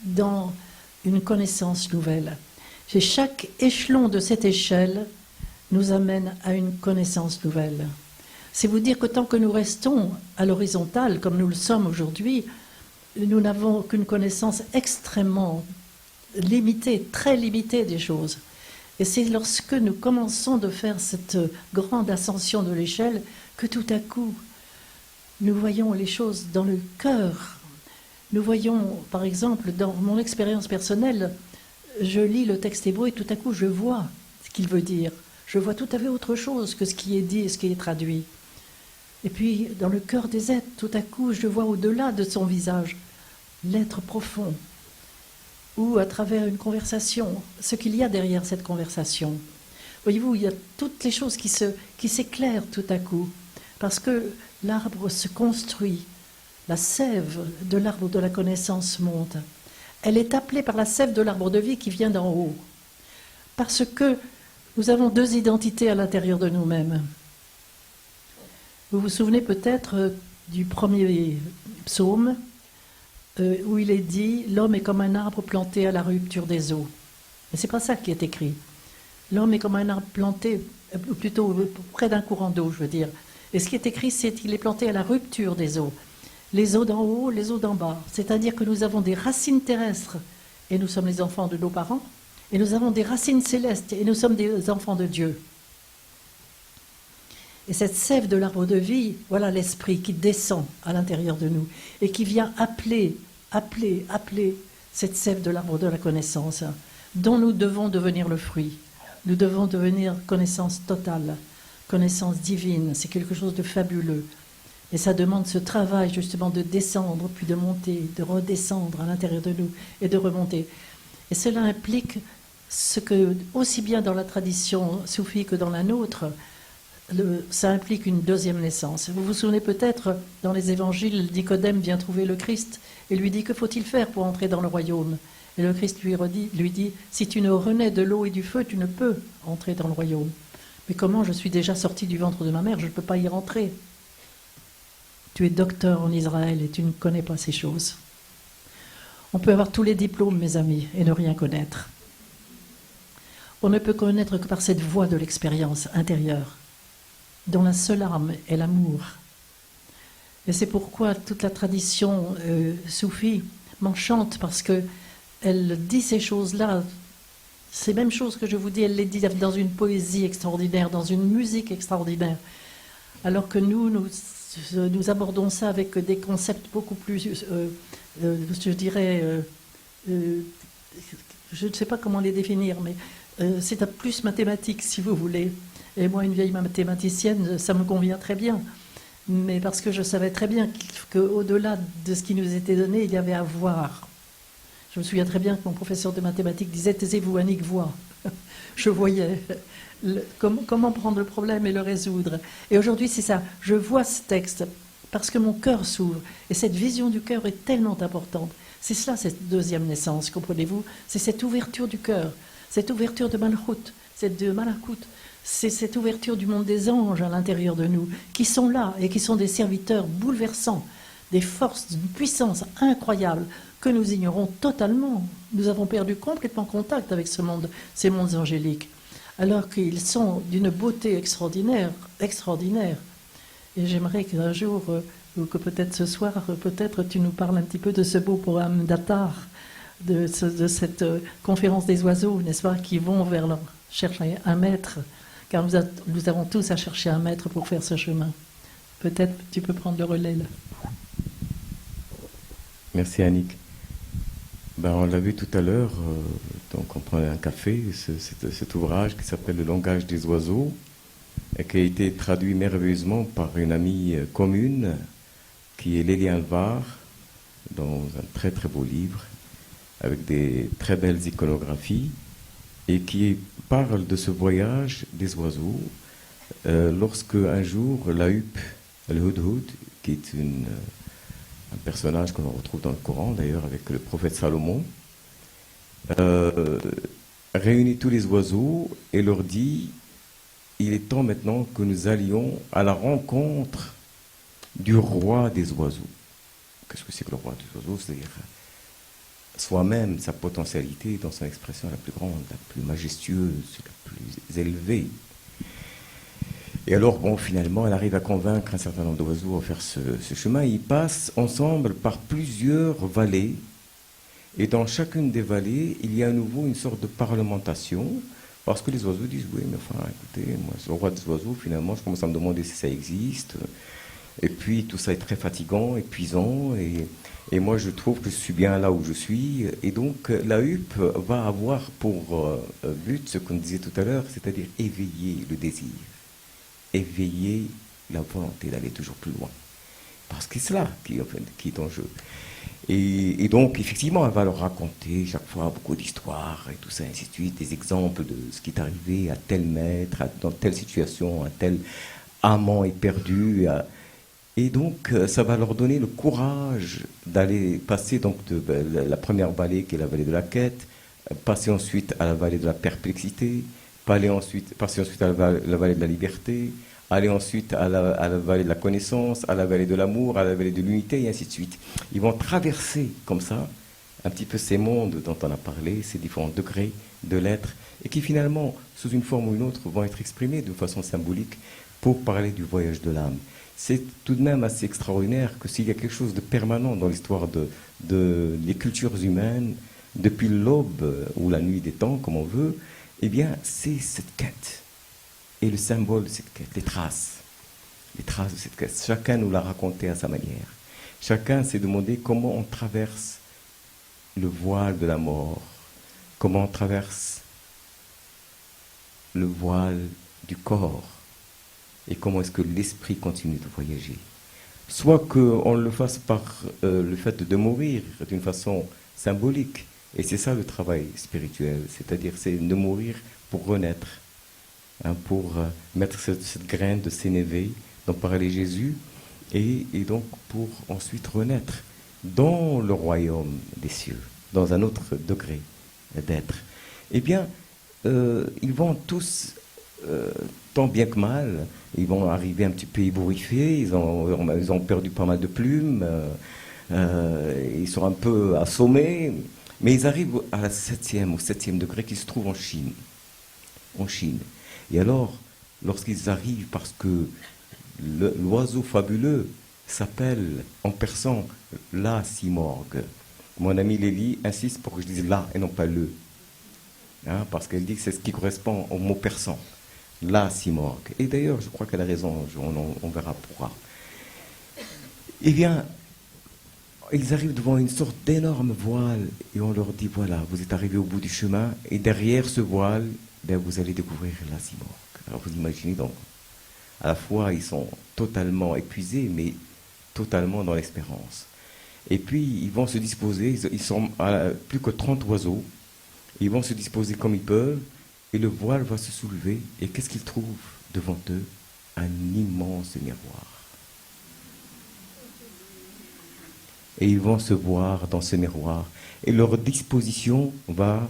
dans une connaissance nouvelle. Et chaque échelon de cette échelle nous amène à une connaissance nouvelle. C'est vous dire que tant que nous restons à l'horizontale, comme nous le sommes aujourd'hui, nous n'avons qu'une connaissance extrêmement limitée, très limitée des choses. Et c'est lorsque nous commençons de faire cette grande ascension de l'échelle que tout à coup, nous voyons les choses dans le cœur. Nous voyons, par exemple, dans mon expérience personnelle, je lis le texte hébreu et tout à coup je vois ce qu'il veut dire. Je vois tout à fait autre chose que ce qui est dit et ce qui est traduit. Et puis, dans le cœur des êtres, tout à coup, je vois au-delà de son visage l'être profond. Ou à travers une conversation, ce qu'il y a derrière cette conversation. Voyez-vous, il y a toutes les choses qui s'éclairent tout à coup. Parce que l'arbre se construit. La sève de l'arbre de la connaissance monte. Elle est appelée par la sève de l'arbre de vie qui vient d'en haut. Parce que nous avons 2 identités à l'intérieur de nous-mêmes. Vous vous souvenez peut-être du premier psaume où il est dit « L'homme est comme un arbre planté à la rupture des eaux ». Mais ce n'est pas ça qui est écrit. L'homme est comme un arbre planté, plutôt près d'un courant d'eau, je veux dire. Et ce qui est écrit, c'est qu'il est planté à la rupture des eaux. Les eaux d'en haut, les eaux d'en bas. C'est-à-dire que nous avons des racines terrestres, et nous sommes les enfants de nos parents, et nous avons des racines célestes, et nous sommes des enfants de Dieu. Et cette sève de l'arbre de vie, voilà l'esprit qui descend à l'intérieur de nous, et qui vient appeler cette sève de l'arbre de la connaissance, dont nous devons devenir le fruit. Nous devons devenir connaissance totale, connaissance divine. C'est quelque chose de fabuleux. Et ça demande ce travail justement de descendre, puis de monter, de redescendre à l'intérieur de nous et de remonter. Et cela implique ce que, aussi bien dans la tradition soufie que dans la nôtre, ça implique une deuxième naissance. Vous vous souvenez peut-être, dans les évangiles, Nicodème vient trouver le Christ et lui dit « Que faut-il faire pour entrer dans le royaume ?» Et le Christ lui dit « Si tu ne renais de l'eau et du feu, tu ne peux entrer dans le royaume. » Mais comment? Je suis déjà sorti du ventre de ma mère, je ne peux pas y rentrer. Tu es docteur en Israël et tu ne connais pas ces choses. On peut avoir tous les diplômes, mes amis, et ne rien connaître. On ne peut connaître que par cette voie de l'expérience intérieure, dont la seule arme est l'amour. Et c'est pourquoi toute la tradition soufie m'enchante, parce qu'elle dit ces choses-là, ces mêmes choses que je vous dis, elle les dit dans une poésie extraordinaire, dans une musique extraordinaire, alors que nous abordons ça avec des concepts beaucoup plus, je dirais, je ne sais pas comment les définir, mais c'est plus mathématique, si vous voulez. Et moi, une vieille mathématicienne, ça me convient très bien. Mais parce que je savais très bien qu'au-delà de ce qui nous était donné, il y avait à voir. Je me souviens très bien que mon professeur de mathématiques disait « Taisez-vous, Annick, voit ». Je voyais comment prendre le problème et le résoudre. Et aujourd'hui, c'est ça. Je vois ce texte parce que mon cœur s'ouvre. Et cette vision du cœur est tellement importante. C'est cela, cette deuxième naissance, comprenez-vous? C'est cette ouverture du cœur, cette ouverture de Malchut, c'est cette ouverture du monde des anges à l'intérieur de nous, qui sont là et qui sont des serviteurs bouleversants, des forces, d'une puissance incroyable que nous ignorons totalement. Nous avons perdu complètement contact avec ce monde, ces mondes angéliques, alors qu'ils sont d'une beauté extraordinaire, extraordinaire. Et j'aimerais qu'un jour, ou que peut-être ce soir, peut-être tu nous parles un petit peu de ce beau programme d'Attar, de cette conférence des oiseaux, n'est-ce pas, qui vont vers chercher un maître, car nous avons tous à chercher un maître pour faire ce chemin. peut-être tu peux prendre le relais là. Merci Annick. Ben, on l'a vu tout à l'heure, donc on prenait un café, cet ouvrage qui s'appelle Le langage des oiseaux, et qui a été traduit merveilleusement par une amie commune, qui est Lélie Alvar, dans un très très beau livre, avec des très belles iconographies, et qui parle de ce voyage des oiseaux, lorsque un jour la huppe, le Hudhud, qui est un personnage qu'on retrouve dans le Coran d'ailleurs avec le prophète Salomon, réunit tous les oiseaux et leur dit: il est temps maintenant que nous allions à la rencontre du roi des oiseaux. Qu'est-ce que c'est que le roi des oiseaux? C'est-à-dire soi-même, sa potentialité dans son expression la plus grande, la plus majestueuse, la plus élevée. Et alors, bon, finalement, elle arrive à convaincre un certain nombre d'oiseaux à faire ce chemin. Ils passent ensemble par plusieurs vallées. Et dans chacune des vallées, il y a à nouveau une sorte de parlementation. Parce que les oiseaux disent: oui, mais enfin, écoutez, moi, le roi des oiseaux, finalement, je commence à me demander si ça existe. Et puis, tout ça est très fatigant, épuisant. Et moi, je trouve que je suis bien là où je suis. Et donc, la huppe va avoir pour but ce qu'on disait tout à l'heure, c'est-à-dire éveiller le désir. Éveiller la volonté d'aller toujours plus loin. Parce que c'est là qui est en jeu. Et donc, effectivement, elle va leur raconter chaque fois beaucoup d'histoires et tout ça, ainsi de suite, des exemples de ce qui est arrivé à tel maître, dans telle situation, un tel amant éperdu. Et donc, ça va leur donner le courage d'aller passer donc de la première vallée, qui est la vallée de la quête, passer ensuite à la vallée de la perplexité, passer ensuite à la vallée de la liberté, aller ensuite à la vallée de la connaissance, à la vallée de l'amour, à la vallée de l'unité, et ainsi de suite. Ils vont traverser comme ça un petit peu ces mondes dont on a parlé, ces différents degrés de l'être, et qui finalement, sous une forme ou une autre, vont être exprimés de façon symbolique pour parler du voyage de l'âme. C'est tout de même assez extraordinaire que s'il y a quelque chose de permanent dans l'histoire des cultures humaines, depuis l'aube ou la nuit des temps, comme on veut, eh bien, c'est cette quête. Et le symbole de cette quête, les traces de cette quête. Chacun nous l'a raconté à sa manière. Chacun s'est demandé comment on traverse le voile de la mort, comment on traverse le voile du corps, et comment est-ce que l'esprit continue de voyager. Soit qu'on le fasse par le fait de mourir d'une façon symbolique, et c'est ça le travail spirituel, c'est-à-dire c'est de mourir pour renaître, pour mettre cette graine de sénévé dont parlait Jésus, et donc pour ensuite renaître dans le royaume des cieux, dans un autre degré d'être. Eh bien, ils vont tous, tant bien que mal, ils vont arriver un petit peu ébouriffés, ils ont perdu pas mal de plumes, ils sont un peu assommés, mais ils arrivent à au 7e degré qui se trouve en Chine. Et alors, lorsqu'ils arrivent, parce que l'oiseau fabuleux s'appelle en persan la simorgue. Mon amie Lélie insiste pour que je dise la et non pas le. Parce qu'elle dit que c'est ce qui correspond au mot persan. La simorgue. Et d'ailleurs, je crois qu'elle a raison, on verra pourquoi. Eh bien, ils arrivent devant une sorte d'énorme voile et on leur dit: voilà, vous êtes arrivés au bout du chemin et derrière ce voile, vous allez découvrir la simorgue. Alors vous imaginez donc, à la fois ils sont totalement épuisés, mais totalement dans l'espérance. Et puis ils vont se disposer, ils sont plus que 30 oiseaux, ils vont se disposer comme ils peuvent, et le voile va se soulever, et qu'est-ce qu'ils trouvent devant eux? Un immense miroir. Et ils vont se voir dans ce miroir, et leur disposition va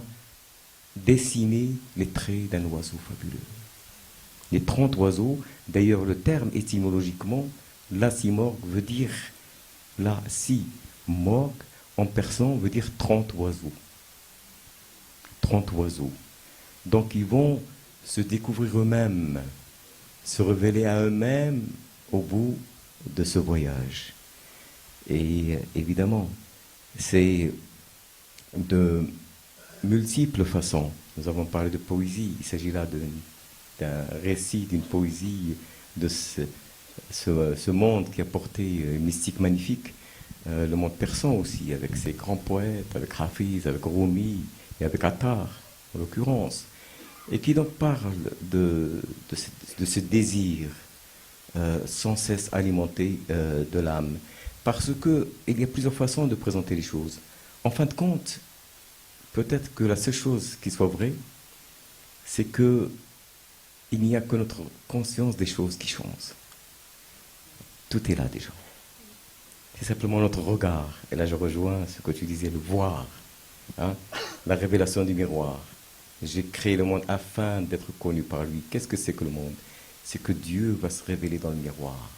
dessiner les traits d'un oiseau fabuleux. Les 30 oiseaux, d'ailleurs le terme étymologiquement, la simorgue veut dire, la si-morgue en persan veut dire 30 oiseaux. 30 oiseaux. Donc ils vont se découvrir eux-mêmes, se révéler à eux-mêmes au bout de ce voyage. Et évidemment, c'est de multiples façons. Nous avons parlé de poésie, il s'agit là d'un récit, d'une poésie de ce monde qui a porté une mystique magnifique, le monde persan aussi, avec ses grands poètes, avec Hafiz, avec Rumi et avec Attar, en l'occurrence, et qui donc parle de ce désir sans cesse alimenté de l'âme. Parce qu'il y a plusieurs façons de présenter les choses. En fin de compte, peut-être que la seule chose qui soit vraie, c'est qu'il n'y a que notre conscience des choses qui change. Tout est là déjà. C'est simplement notre regard. Et là, je rejoins ce que tu disais, le voir. Hein, la révélation du miroir. J'ai créé le monde afin d'être connu par lui. Qu'est-ce que c'est que le monde? C'est que Dieu va se révéler dans le miroir.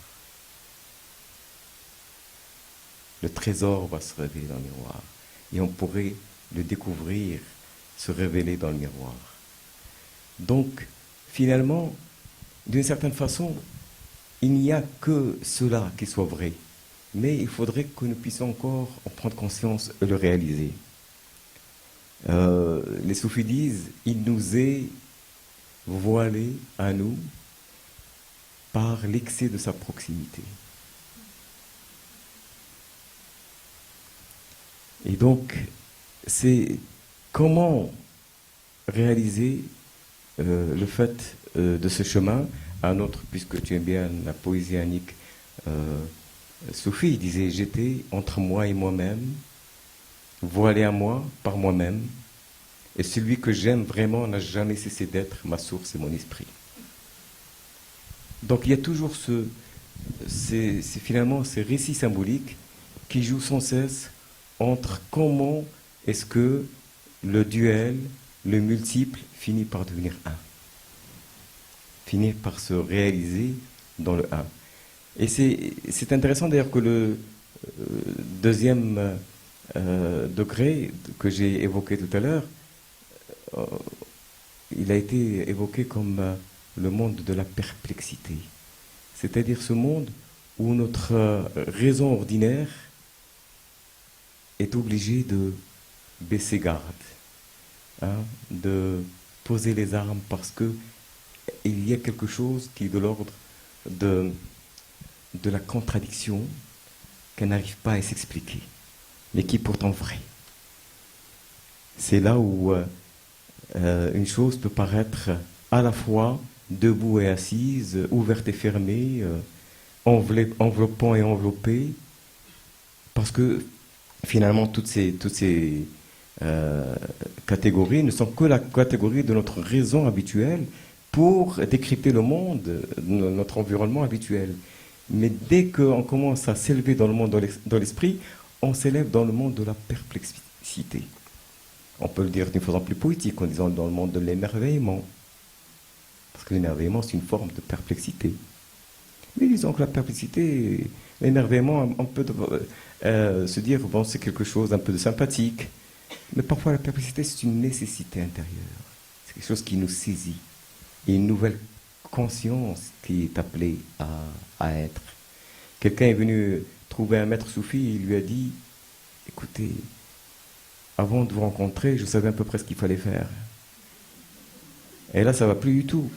Le trésor va se révéler dans le miroir. Et on pourrait le découvrir, se révéler dans le miroir. Donc, finalement, d'une certaine façon, il n'y a que cela qui soit vrai. Mais il faudrait que nous puissions encore en prendre conscience et le réaliser. Les soufis disent, il nous est voilé à nous par l'excès de sa proximité. Et donc, c'est comment réaliser le fait de ce chemin. Un autre, puisque tu aimes bien la poésie annique, Soufi disait, j'étais entre moi et moi-même, voilé à moi par moi-même, et celui que j'aime vraiment n'a jamais cessé d'être ma source et mon esprit. Donc il y a toujours finalement ces récits symboliques qui jouent sans cesse entre comment est-ce que le duel, le multiple, finit par devenir un, finit par se réaliser dans le un. Et c'est intéressant d'ailleurs que le deuxième degré que j'ai évoqué tout à l'heure, il a été évoqué comme le monde de la perplexité. C'est-à-dire ce monde où notre raison ordinaire est obligée de baisser garde, hein, de poser les armes parce qu'il y a quelque chose qui est de l'ordre de la contradiction qu'elle n'arrive pas à s'expliquer, mais qui est pourtant vraie. C'est là où une chose peut paraître à la fois debout et assise, ouverte et fermée, enveloppant et enveloppée, parce que finalement toutes ces catégories ne sont que la catégorie de notre raison habituelle pour décrypter le monde, notre environnement habituel. Mais dès qu'on commence à s'élever dans le monde de l'esprit, on s'élève dans le monde de la perplexité. On peut le dire d'une façon plus poétique, en disant dans le monde de l'émerveillement. Parce que l'émerveillement, c'est une forme de perplexité. Mais disons que la perplexité, l'émerveillement, on peut se dire, bon, c'est quelque chose d'un peu de sympathique. Mais parfois, la perplexité, c'est une nécessité intérieure. C'est quelque chose qui nous saisit. Et une nouvelle conscience qui est appelée à être. Quelqu'un est venu trouver un maître soufi, il lui a dit, écoutez, avant de vous rencontrer, je savais à peu près ce qu'il fallait faire. Et là, ça va plus du tout.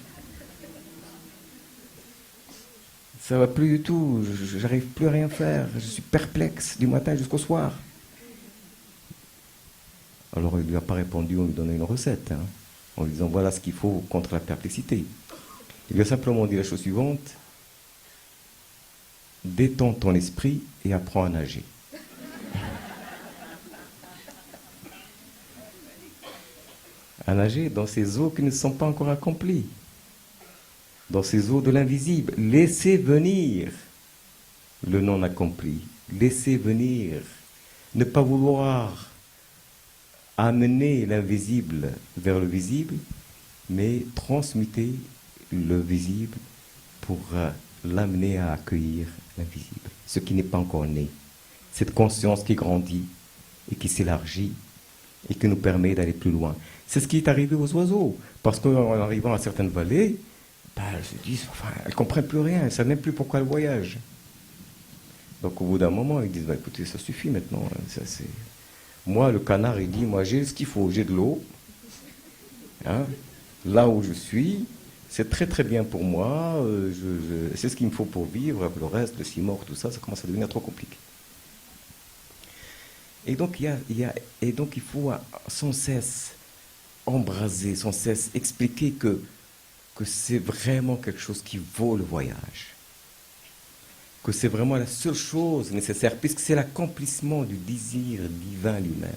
Ça va plus du tout. J'arrive plus à rien faire. Je suis perplexe du matin jusqu'au soir. Alors, il ne lui a pas répondu en lui donnant une recette, hein, en lui disant voilà ce qu'il faut contre la perplexité. Il lui a simplement dit la chose suivante: détends ton esprit et apprends à nager. À nager dans ces eaux qui ne sont pas encore accomplies, dans ces eaux de l'invisible. Laissez venir le non accompli, laissez venir, ne pas vouloir amener l'invisible vers le visible, mais transmuter le visible pour l'amener à accueillir l'invisible, ce qui n'est pas encore né. Cette conscience qui grandit et qui s'élargit et qui nous permet d'aller plus loin. C'est ce qui est arrivé aux oiseaux, parce qu'en arrivant à certaines vallées, elles se disent, elles ne comprennent plus rien, elles ne savent même plus pourquoi elles voyagent. Donc au bout d'un moment, ils disent, écoutez, ça suffit maintenant. Ça, moi, le canard, il dit, moi j'ai ce qu'il faut, j'ai de l'eau, hein, là où je suis, c'est très très bien pour moi, c'est ce qu'il me faut pour vivre, le reste, le cimort, tout ça, ça commence à devenir trop compliqué. Et donc il faut sans cesse embraser, sans cesse expliquer que c'est vraiment quelque chose qui vaut le voyage. Que c'est vraiment la seule chose nécessaire, puisque c'est l'accomplissement du désir divin lui-même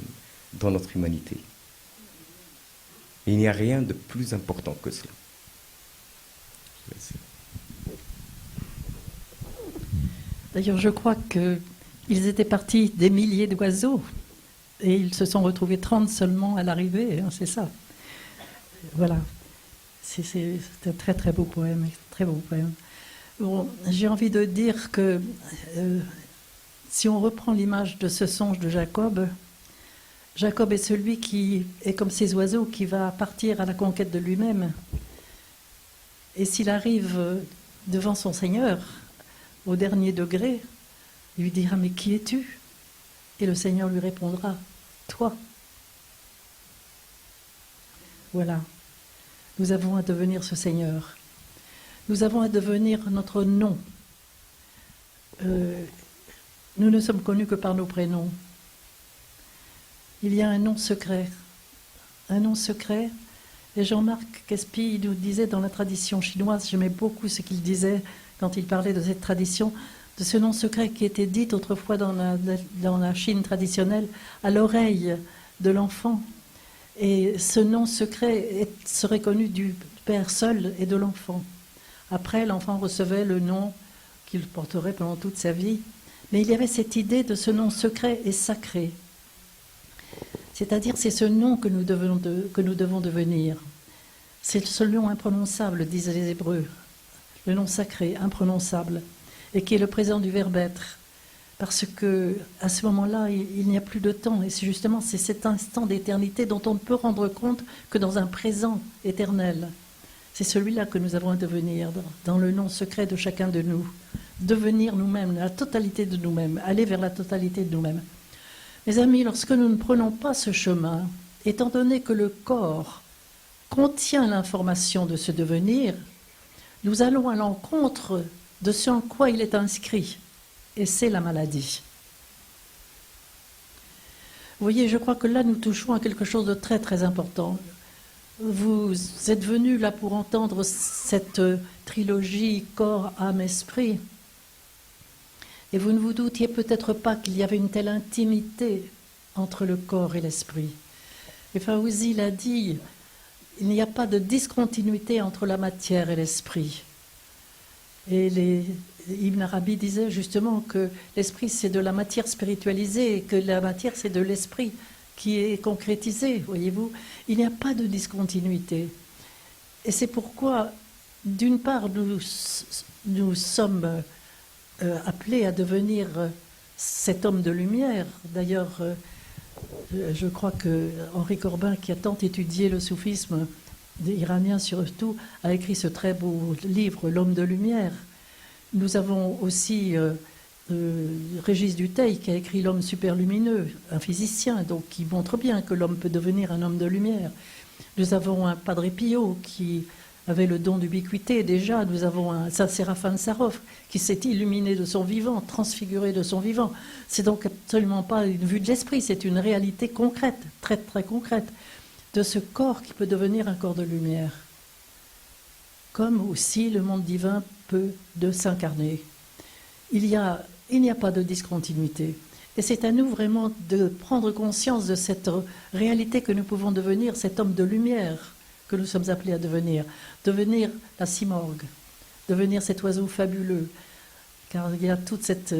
dans notre humanité. Il n'y a rien de plus important que cela. D'ailleurs, je crois qu'ils étaient partis des milliers d'oiseaux et ils se sont retrouvés 30 seulement à l'arrivée, hein, c'est ça. Voilà. C'est un très très beau poème, très beau poème. Bon, j'ai envie de dire que si on reprend l'image de ce songe de Jacob, Jacob est celui qui est comme ces oiseaux qui va partir à la conquête de lui-même. Et s'il arrive devant son Seigneur, au dernier degré, il lui dira « Mais qui es-tu » Et le Seigneur lui répondra « Toi ». Voilà. Nous avons à devenir ce Seigneur. Nous avons à devenir notre nom. Nous ne sommes connus que par nos prénoms. Il y a un nom secret. Un nom secret. Et Jean-Marc Caspi nous disait dans la tradition chinoise, j'aimais beaucoup ce qu'il disait quand il parlait de cette tradition, de ce nom secret qui était dit autrefois dans la Chine traditionnelle à l'oreille de l'enfant. Et ce nom secret serait connu du père seul et de l'enfant. Après, l'enfant recevait le nom qu'il porterait pendant toute sa vie. Mais il y avait cette idée de ce nom secret et sacré. C'est-à-dire, c'est ce nom que nous devons devenir. C'est ce nom imprononçable, disent les Hébreux. Le nom sacré, imprononçable, et qui est le présent du Verbe être. Parce que à ce moment-là, il n'y a plus de temps. Et c'est justement cet instant d'éternité dont on ne peut rendre compte que dans un présent éternel. C'est celui-là que nous avons à devenir, dans le nom secret de chacun de nous. Devenir nous-mêmes, la totalité de nous-mêmes, aller vers la totalité de nous-mêmes. Mes amis, lorsque nous ne prenons pas ce chemin, étant donné que le corps contient l'information de ce devenir, nous allons à l'encontre de ce en quoi il est inscrit. Et c'est la maladie. Vous voyez, je crois que là, nous touchons à quelque chose de très, très important. Vous êtes venus là pour entendre cette trilogie corps, âme, esprit. Et vous ne vous doutiez peut-être pas qu'il y avait une telle intimité entre le corps et l'esprit. Et Fawzi l'a dit, il n'y a pas de discontinuité entre la matière et l'esprit. Et Ibn Arabi disait justement que l'esprit c'est de la matière spiritualisée et que la matière c'est de l'esprit qui est concrétisé, voyez-vous. Il n'y a pas de discontinuité. Et c'est pourquoi, d'une part, nous sommes appelés à devenir cet homme de lumière. D'ailleurs, je crois que Henri Corbin, qui a tant étudié le soufisme iranien surtout, a écrit ce très beau livre, L'homme de lumière. Nous avons aussi Régis Dutheil qui a écrit L'homme superlumineux, un physicien, donc qui montre bien que l'homme peut devenir un homme de lumière. Nous avons un Padre Pio qui avait le don d'ubiquité déjà. Nous avons un Saint Séraphin de Sarov qui s'est illuminé de son vivant, transfiguré de son vivant. C'est donc absolument pas une vue de l'esprit, c'est une réalité concrète, très très concrète, de ce corps qui peut devenir un corps de lumière. Comme aussi le monde divin peut de s'incarner. Il n'y a pas de discontinuité. Et c'est à nous vraiment de prendre conscience de cette réalité que nous pouvons devenir, cet homme de lumière que nous sommes appelés à devenir. Devenir la simorgue, devenir cet oiseau fabuleux. Car il y a toute cette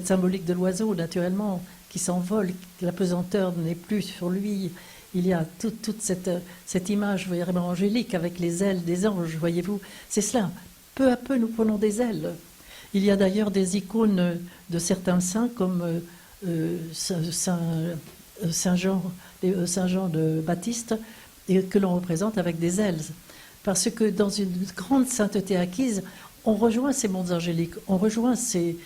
symbolique de l'oiseau, naturellement, qui s'envole. La pesanteur n'est plus sur lui. Il y a toute cette image vraiment angélique avec les ailes des anges, voyez-vous. C'est cela. Peu à peu, nous prenons des ailes. Il y a d'ailleurs des icônes de certains saints comme Saint Jean de Baptiste, et que l'on représente avec des ailes. Parce que dans une grande sainteté acquise, on rejoint ces mondes angéliques, on rejoint ces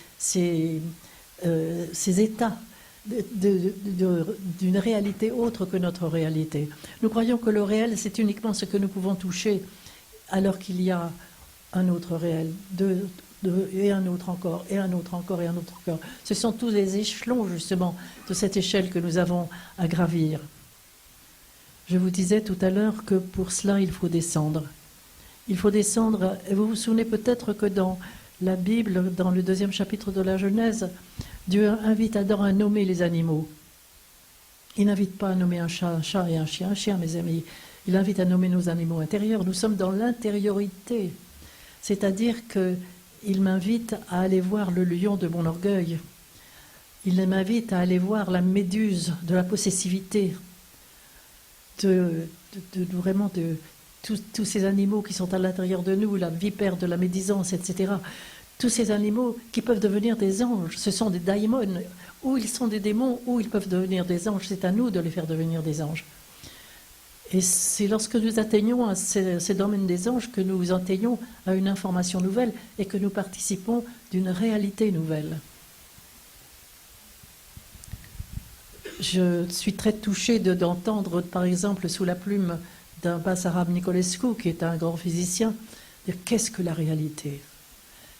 états d'une réalité autre que notre réalité. Nous croyons que le réel, c'est uniquement ce que nous pouvons toucher. alors qu'il y a un autre réel, et un autre encore, et un autre encore, et un autre encore. Ce sont tous les échelons, justement, de cette échelle que nous avons à gravir. Je vous disais tout à l'heure que pour cela, il faut descendre. Il faut descendre, et vous vous souvenez peut-être que dans la Bible, dans le 2e chapitre de la Genèse, Dieu invite Adam à nommer les animaux. Il n'invite pas à nommer un chat et un chien, mes amis. Il invite à nommer nos animaux intérieurs. Nous sommes dans l'intériorité. C'est-à-dire qu'il m'invite à aller voir le lion de mon orgueil. Il m'invite à aller voir la méduse de la possessivité, vraiment de tous ces animaux qui sont à l'intérieur de nous, la vipère de la médisance, etc. Tous ces animaux qui peuvent devenir des anges. Ce sont des daimons, ou ils sont des démons, ou ils peuvent devenir des anges. C'est à nous de les faire devenir des anges. Et c'est lorsque nous atteignons à ces domaines des anges que nous atteignons à une information nouvelle et que nous participons d'une réalité nouvelle. Je suis très touchée d'entendre, par exemple, sous la plume d'un Basarab Nicolescu, qui est un grand physicien, dire qu'est-ce que la réalité ?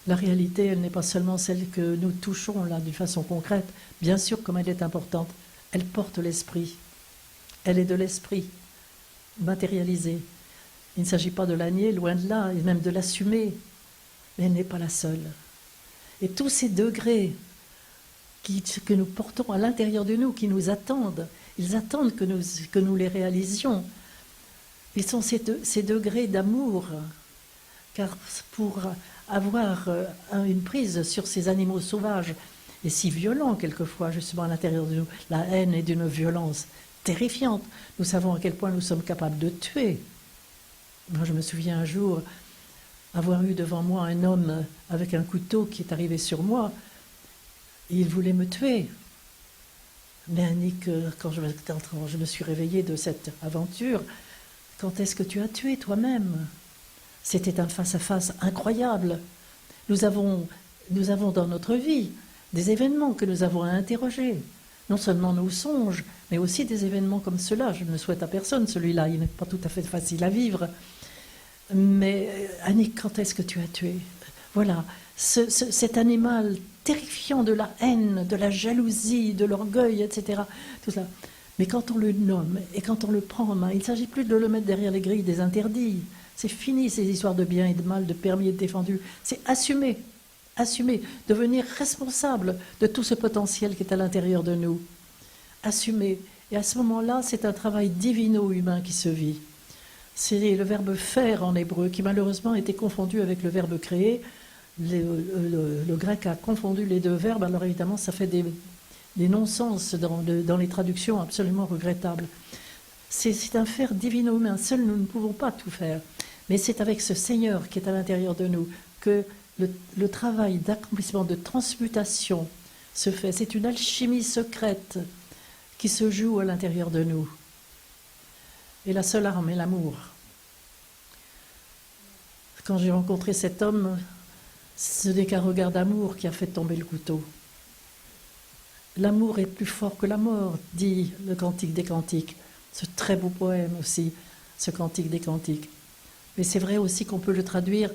La réalité, elle n'est pas seulement celle que nous touchons là d'une façon concrète, bien sûr comme elle est importante, elle porte l'esprit, elle est de l'esprit matérialisé. Il ne s'agit pas de la nier, loin de là, et même de l'assumer, mais elle n'est pas la seule. Et tous ces degrés que nous portons à l'intérieur de nous, qui nous attendent, ils attendent que nous les réalisions. Ils sont ces degrés d'amour, car pour avoir une prise sur ces animaux sauvages, et si violents quelquefois, justement à l'intérieur de nous, la haine est d'une violence terrifiante. Nous savons à quel point nous sommes capables de tuer. Moi, je me souviens un jour avoir eu devant moi un homme avec un couteau qui est arrivé sur moi. Et il voulait me tuer. Mais Annick, quand je me suis réveillée de cette aventure, quand est-ce que tu as tué toi-même ? C'était un face-à-face incroyable. Nous avons dans notre vie des événements que nous avons à interroger. Non seulement nos songes, mais aussi des événements comme cela. Je ne le souhaite à personne, celui-là, il n'est pas tout à fait facile à vivre. Mais Annick, quand est-ce que tu as tué ? Voilà, cet animal terrifiant de la haine, de la jalousie, de l'orgueil, etc. Tout cela. Mais quand on le nomme et quand on le prend en main, il ne s'agit plus de le mettre derrière les grilles des interdits. C'est fini ces histoires de bien et de mal, de permis et de défendu. C'est assumer, devenir responsable de tout ce potentiel qui est à l'intérieur de nous. Assumer. Et à ce moment-là, c'est un travail divino-humain qui se vit. C'est le verbe faire en hébreu, qui malheureusement a été confondu avec le verbe créer. Le grec a confondu les deux verbes, alors évidemment ça fait des non-sens dans les traductions absolument regrettables. C'est un faire divino-humain, seuls nous ne pouvons pas tout faire. Mais c'est avec ce Seigneur qui est à l'intérieur de nous que le travail d'accomplissement, de transmutation se fait. C'est une alchimie secrète qui se joue à l'intérieur de nous. Et la seule arme est l'amour. Quand j'ai rencontré cet homme, ce n'est qu'un regard d'amour qui a fait tomber le couteau. L'amour est plus fort que la mort, dit le Cantique des Cantiques. Ce très beau poème aussi, ce Cantique des Cantiques. Mais c'est vrai aussi qu'on peut le traduire,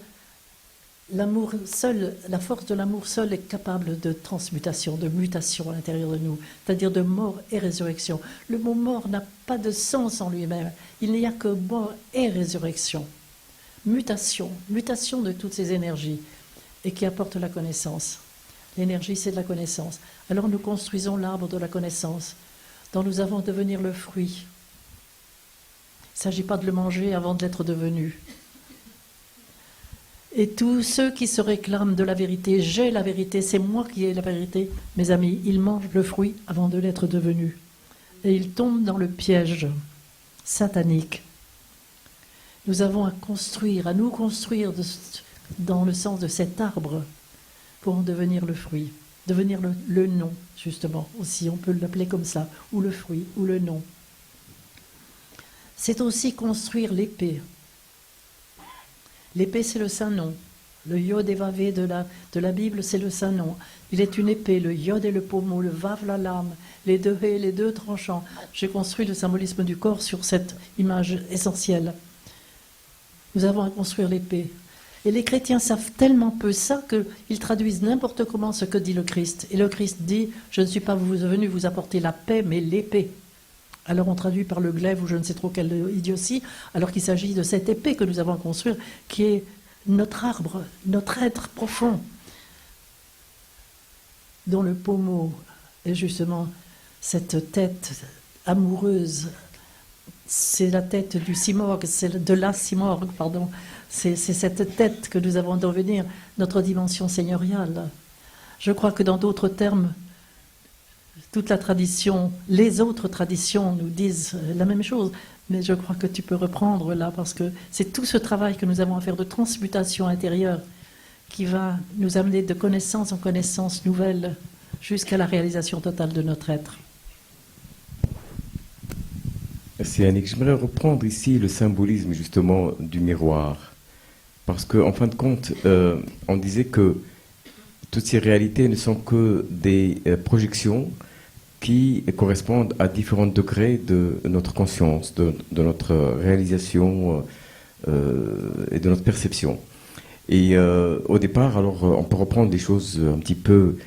l'amour seul, la force de l'amour seul est capable de transmutation, de mutation à l'intérieur de nous, c'est-à-dire de mort et résurrection. Le mot mort n'a pas de sens en lui-même, il n'y a que mort et résurrection. Mutation de toutes ces énergies et qui apporte la connaissance. L'énergie, c'est de la connaissance. Alors nous construisons l'arbre de la connaissance, dont nous avons à devenir le fruit. Il ne s'agit pas de le manger avant de l'être devenu. Et tous ceux qui se réclament de la vérité, j'ai la vérité, c'est moi qui ai la vérité, mes amis, ils mangent le fruit avant de l'être devenu. Et ils tombent dans le piège satanique. Nous avons à nous construire dans le sens de cet arbre pour en devenir le fruit, devenir le nom, justement, aussi, on peut l'appeler comme ça, ou le fruit, ou le nom. C'est aussi construire l'épée. L'épée, c'est le Saint-Nom. Le Yod et Vavé de la Bible, c'est le Saint-Nom. Il est une épée, le Yod et le pommeau, le Vav, la lame, les deux haies, les deux tranchants. J'ai construit le symbolisme du corps sur cette image essentielle. Nous avons à construire l'épée. Et les chrétiens savent tellement peu ça qu'ils traduisent n'importe comment ce que dit le Christ. Et le Christ dit, je ne suis pas venu vous apporter la paix, mais l'épée. Alors on traduit par le glaive ou je ne sais trop quelle idiotie, alors qu'il s'agit de cette épée que nous avons à construire, qui est notre arbre, notre être profond, dont le pommeau est justement cette tête amoureuse. C'est la tête du simorgue, c'est de la simorgue, pardon. C'est cette tête que nous avons à devenir, notre dimension seigneuriale. Je crois que dans d'autres termes, toute la tradition, les autres traditions nous disent la même chose, mais je crois que tu peux reprendre là, parce que c'est tout ce travail que nous avons à faire de transmutation intérieure qui va nous amener de connaissance en connaissance nouvelle jusqu'à la réalisation totale de notre être. Merci Annick. J'aimerais reprendre ici le symbolisme justement du miroir. Parce qu'en fin de compte, on disait que toutes ces réalités ne sont que des projections qui correspondent à différents degrés de notre conscience, de notre réalisation et de notre perception. Et au départ, alors, on peut reprendre des choses un petit peu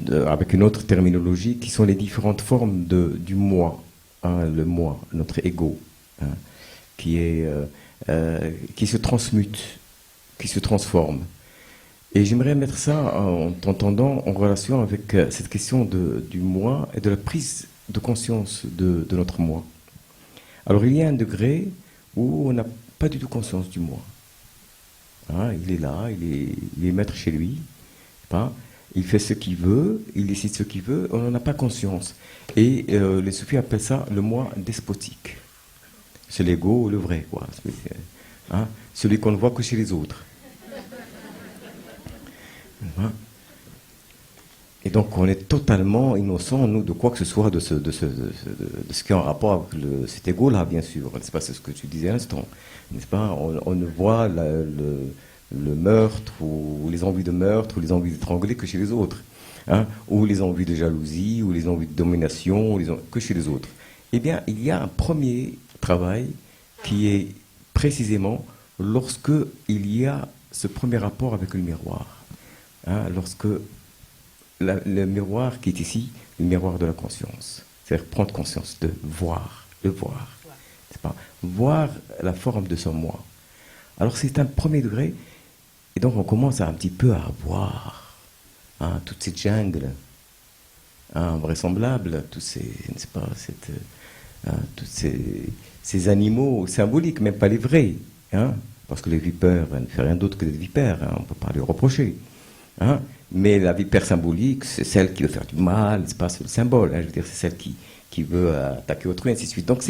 avec une autre terminologie, qui sont les différentes formes du moi, hein, le moi, notre ego, hein, qui se transmute, qui se transforme. Et j'aimerais mettre ça, en t'entendant, en relation avec cette question du moi et de la prise de conscience de notre moi. Alors il y a un degré où on n'a pas du tout conscience du moi. Hein, il est là, il est maître chez lui. Hein, il fait ce qu'il veut, il décide ce qu'il veut, on n'en a pas conscience. Et les soufis appellent ça le moi despotique. C'est l'ego, le vrai, quoi. Hein, celui qu'on ne voit que chez les autres. Et donc on est totalement innocent, nous, de quoi que ce soit, de ce qui est en rapport avec cet ego-là, bien sûr. C'est pas ce que tu disais à l'instant, n'est-ce pas? On ne voit le meurtre, ou les envies de meurtre, ou les envies d'étrangler que chez les autres, hein, ou les envies de jalousie, ou les envies de domination, que chez les autres. Eh bien, il y a un premier travail qui est précisément lorsque il y a ce premier rapport avec le miroir. Hein, lorsque le miroir qui est ici, le miroir de la conscience, c'est-à-dire prendre conscience de voir, c'est pas voir la forme de son moi. Alors c'est un premier degré, et donc on commence un petit peu à voir, hein, toute cette jungle, hein, vraisemblable, tous ces animaux symboliques, même pas les vrais, hein, parce que les vipères ne font rien d'autre que des vipères, hein, on ne peut pas les reprocher. Hein, mais la vipère symbolique, c'est celle qui veut faire du mal, c'est pas le symbole, hein, je veux dire, c'est celle qui veut attaquer autrui, ainsi de suite. Donc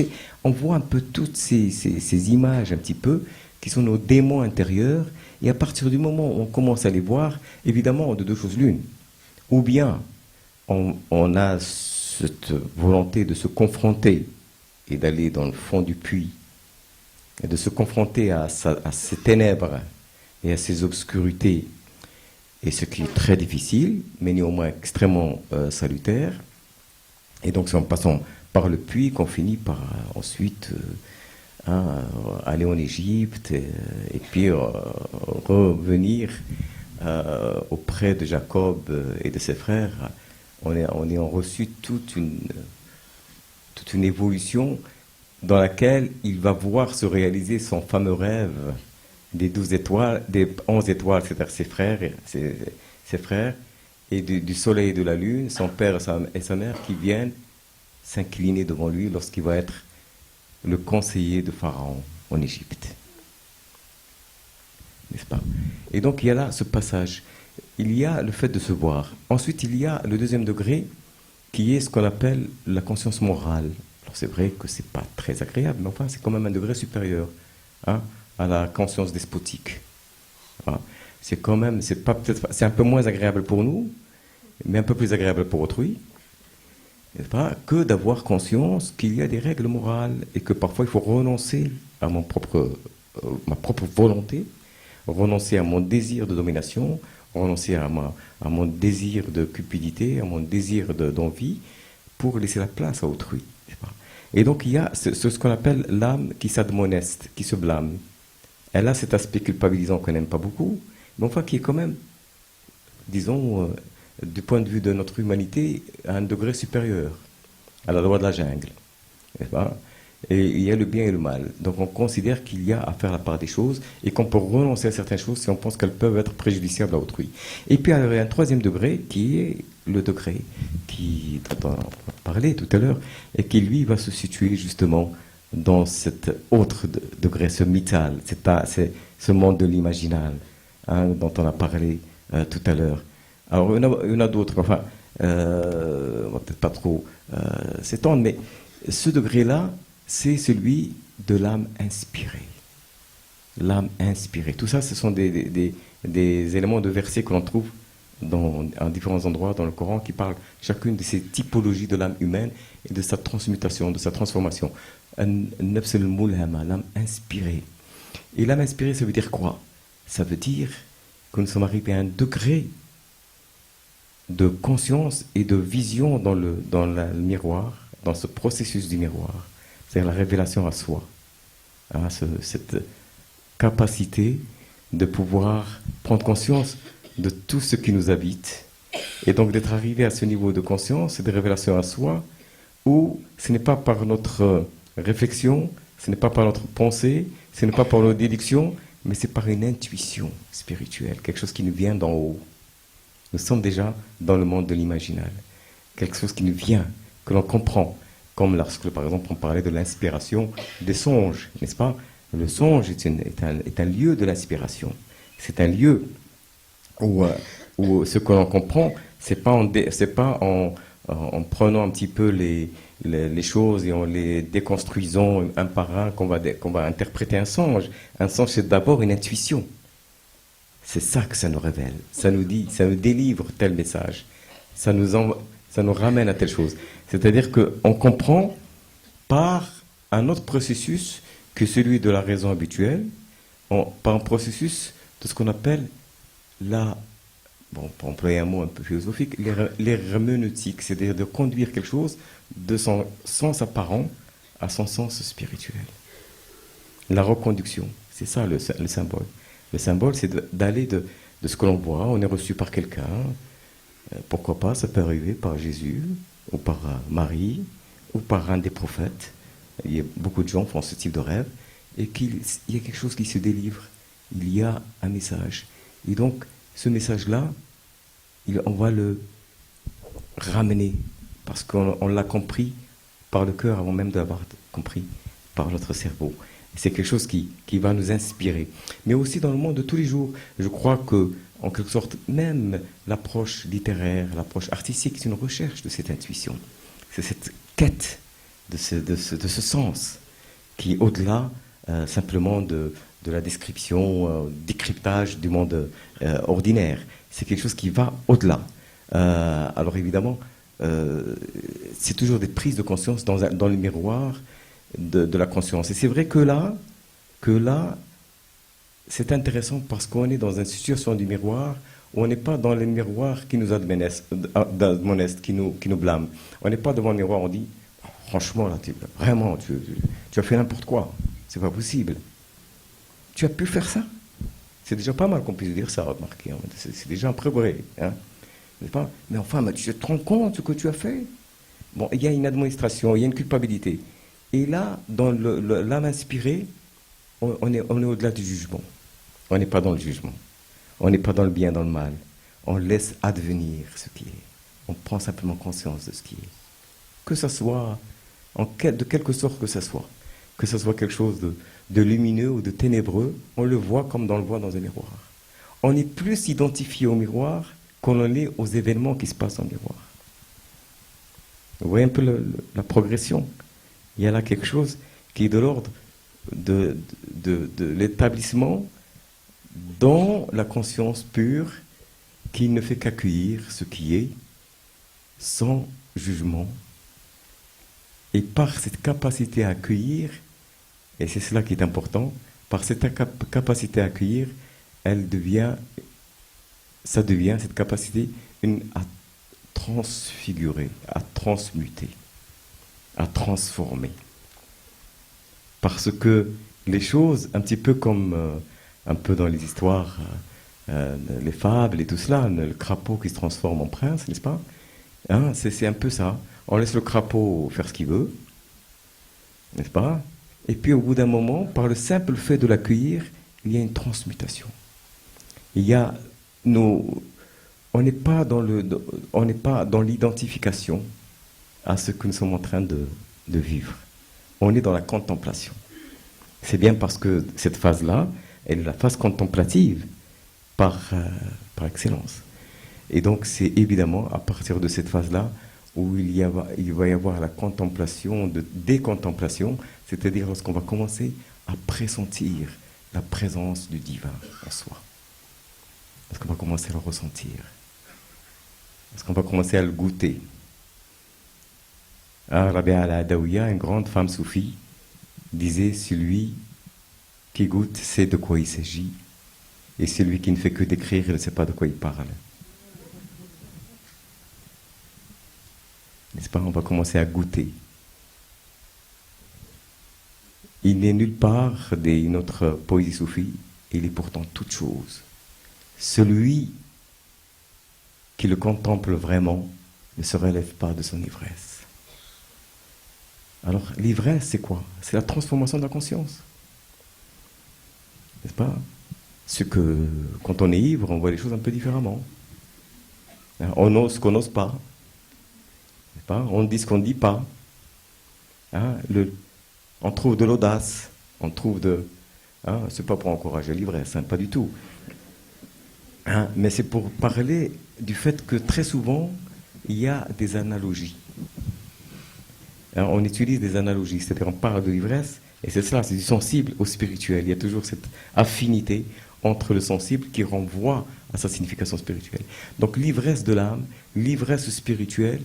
on voit un peu toutes ces images un petit peu, qui sont nos démons intérieurs, et à partir du moment où on commence à les voir, évidemment, on a deux choses l'une. Ou bien on a cette volonté de se confronter et d'aller dans le fond du puits, et de se confronter à ces ténèbres et à ces obscurités, et ce qui est très difficile, mais néanmoins extrêmement salutaire. Et donc c'est en passant par le puits qu'on finit par ensuite aller en Égypte et puis revenir auprès de Jacob et de ses frères. On a reçu toute une évolution dans laquelle il va voir se réaliser son fameux rêve des 12 étoiles, des 11 étoiles, c'est-à-dire ses frères, et du soleil et de la lune, son père et sa mère, qui viennent s'incliner devant lui lorsqu'il va être le conseiller de Pharaon en Égypte. N'est-ce pas? Et donc il y a là ce passage. Il y a le fait de se voir. Ensuite, il y a le deuxième degré, qui est ce qu'on appelle la conscience morale. Alors c'est vrai que c'est pas très agréable, mais enfin c'est quand même un degré supérieur, hein, à la conscience despotique. Voilà. C'est un peu moins agréable pour nous, mais un peu plus agréable pour autrui, n'est-ce pas, que d'avoir conscience qu'il y a des règles morales et que parfois il faut renoncer à ma propre volonté, renoncer à mon désir de domination, renoncer à mon désir de cupidité, à mon désir d'envie, pour laisser la place à autrui. Et donc il y a ce qu'on appelle l'âme qui s'admoneste, qui se blâme. Elle a cet aspect culpabilisant qu'on n'aime pas beaucoup, mais enfin qui est quand même, disons, du point de vue de notre humanité, à un degré supérieur à la loi de la jungle. N'est-ce pas? Et il y a le bien et le mal. Donc on considère qu'il y a à faire la part des choses et qu'on peut renoncer à certaines choses si on pense qu'elles peuvent être préjudiciables à autrui. Et puis alors, il y a un troisième degré qui est le degré dont on a parlé tout à l'heure et qui lui va se situer justement dans cet autre degré, ce mital, c'est ce monde de l'imaginal dont on a parlé tout à l'heure. Alors il y en a d'autres, enfin, on va peut-être pas trop s'étendre, mais ce degré-là, c'est celui de l'âme inspirée. L'âme inspirée. Tout ça, ce sont des éléments de versets que l'on trouve à différents endroits dans le Coran qui parlent chacune de ces typologies de l'âme humaine et de sa transmutation, de sa transformation. Nafs al-mulhama, l'âme inspirée. Et l'âme inspirée, ça veut dire quoi? Ça veut dire que nous sommes arrivés à un degré de conscience et de vision dans le miroir, dans ce processus du miroir. C'est-à-dire la révélation à soi. Cette capacité de pouvoir prendre conscience de tout ce qui nous habite. Et donc d'être arrivé à ce niveau de conscience et de révélation à soi, où ce n'est pas par notre réflexion, ce n'est pas par notre pensée, ce n'est pas par nos déductions, mais c'est par une intuition spirituelle, quelque chose qui nous vient d'en haut. Nous sommes déjà dans le monde de l'imaginal. Quelque chose qui nous vient, que l'on comprend. Comme lorsque, par exemple, on parlait de l'inspiration des songes, n'est-ce pas? Le songe est un lieu de l'inspiration. C'est un lieu où ce que l'on comprend, c'est pas en prenant un petit peu les choses et en les déconstruisant un par un qu'on va interpréter un songe. Un songe, c'est d'abord une intuition. C'est ça que ça nous révèle. Ça nous dit, ça nous délivre tel message. Ça nous ramène à telle chose. C'est-à-dire qu'on comprend par un autre processus que celui de la raison habituelle, par un processus de ce qu'on appelle pour employer un mot un peu philosophique, l'herméneutique, c'est-à-dire de conduire quelque chose de son sens apparent à son sens spirituel. La reconduction, c'est ça le symbole. Le symbole, c'est d'aller de ce que l'on voit, on est reçu par quelqu'un, pourquoi pas, ça peut arriver par Jésus, ou par Marie, ou par un des prophètes. Il y a beaucoup de gens qui font ce type de rêve, et qu'il y a quelque chose qui se délivre. Il y a un message. Et donc, ce message-là, on va le ramener, parce qu'on l'a compris par le cœur avant même de l'avoir compris par notre cerveau. C'est quelque chose qui va nous inspirer. Mais aussi dans le monde de tous les jours, je crois que, en quelque sorte, même l'approche littéraire, l'approche artistique, c'est une recherche de cette intuition. C'est cette quête de ce sens qui est au-delà simplement de la description, décryptage du monde ordinaire. C'est quelque chose qui va au-delà. Alors évidemment, c'est toujours des prises de conscience dans le miroir de la conscience. Et c'est vrai que là, c'est intéressant parce qu'on est dans une situation du miroir où on n'est pas dans le miroir qui nous admoneste, qui nous blâme. On n'est pas devant le miroir, on dit, franchement, là, vraiment, tu as fait n'importe quoi. C'est pas possible. Tu as pu faire ça? C'est déjà pas mal qu'on puisse dire ça, remarquez. C'est déjà un progrès. Hein? Mais enfin, tu te rends compte de ce que tu as fait? Bon, il y a une administration, il y a une culpabilité. Et là, dans l'âme inspirée, on est au-delà du jugement. On n'est pas dans le jugement. On n'est pas dans le bien, dans le mal. On laisse advenir ce qui est. On prend simplement conscience de ce qui est. Que ça soit, de quelque sorte que ça soit. Que ça soit quelque chose de lumineux ou de ténébreux, on le voit comme on le voit dans un miroir. On est plus identifié au miroir qu'on en est aux événements qui se passent dans le miroir. Vous voyez un peu la progression? Il y a là quelque chose qui est de l'ordre de l'établissement dans la conscience pure qui ne fait qu'accueillir ce qui est sans jugement. Et par cette capacité à accueillir, et c'est cela qui est important, par cette capacité à accueillir, ça devient cette capacité à transfigurer, à transmuter, à transformer. Parce que les choses un petit peu comme un peu dans les histoires, les fables et tout cela, le crapaud qui se transforme en prince, n'est-ce pas? Hein, c'est un peu ça. On laisse le crapaud faire ce qu'il veut, n'est-ce pas? Et puis au bout d'un moment, par le simple fait de l'accueillir, il y a une transmutation. Il y a on n'est pas dans l'identification à ce que nous sommes en train de vivre. On est dans la contemplation. C'est bien parce que cette phase-là, elle est la phase contemplative par excellence. Et donc c'est évidemment à partir de cette phase-là où il va y avoir la contemplation de décontemplation, c'est-à-dire lorsqu'on va commencer à pressentir la présence du divin en soi. Lorsqu'on va commencer à le ressentir. Lorsqu'on va commencer à le goûter. Rabia al-Adawiya, une grande femme soufie, disait « Celui qui goûte sait de quoi il s'agit, et celui qui ne fait que décrire, il ne sait pas de quoi il parle. » N'est-ce pas? On va commencer à goûter. Il n'est nulle part une autre poésie soufie, il est pourtant toute chose. Celui qui le contemple vraiment ne se relève pas de son ivresse. Alors, l'ivresse, c'est quoi? C'est la transformation de la conscience. N'est-ce pas? C'est que, quand on est ivre, on voit les choses un peu différemment. On ose ce qu'on n'ose pas. N'est-ce pas? On dit ce qu'on ne dit pas. On trouve de l'audace. On trouve c'est pas pour encourager l'ivresse, pas du tout. Mais c'est pour parler du fait que très souvent, il y a des analogies. On utilise des analogies, c'est-à-dire on parle de l'ivresse, et c'est cela, c'est du sensible au spirituel. Il y a toujours cette affinité entre le sensible qui renvoie à sa signification spirituelle. Donc l'ivresse de l'âme, l'ivresse spirituelle,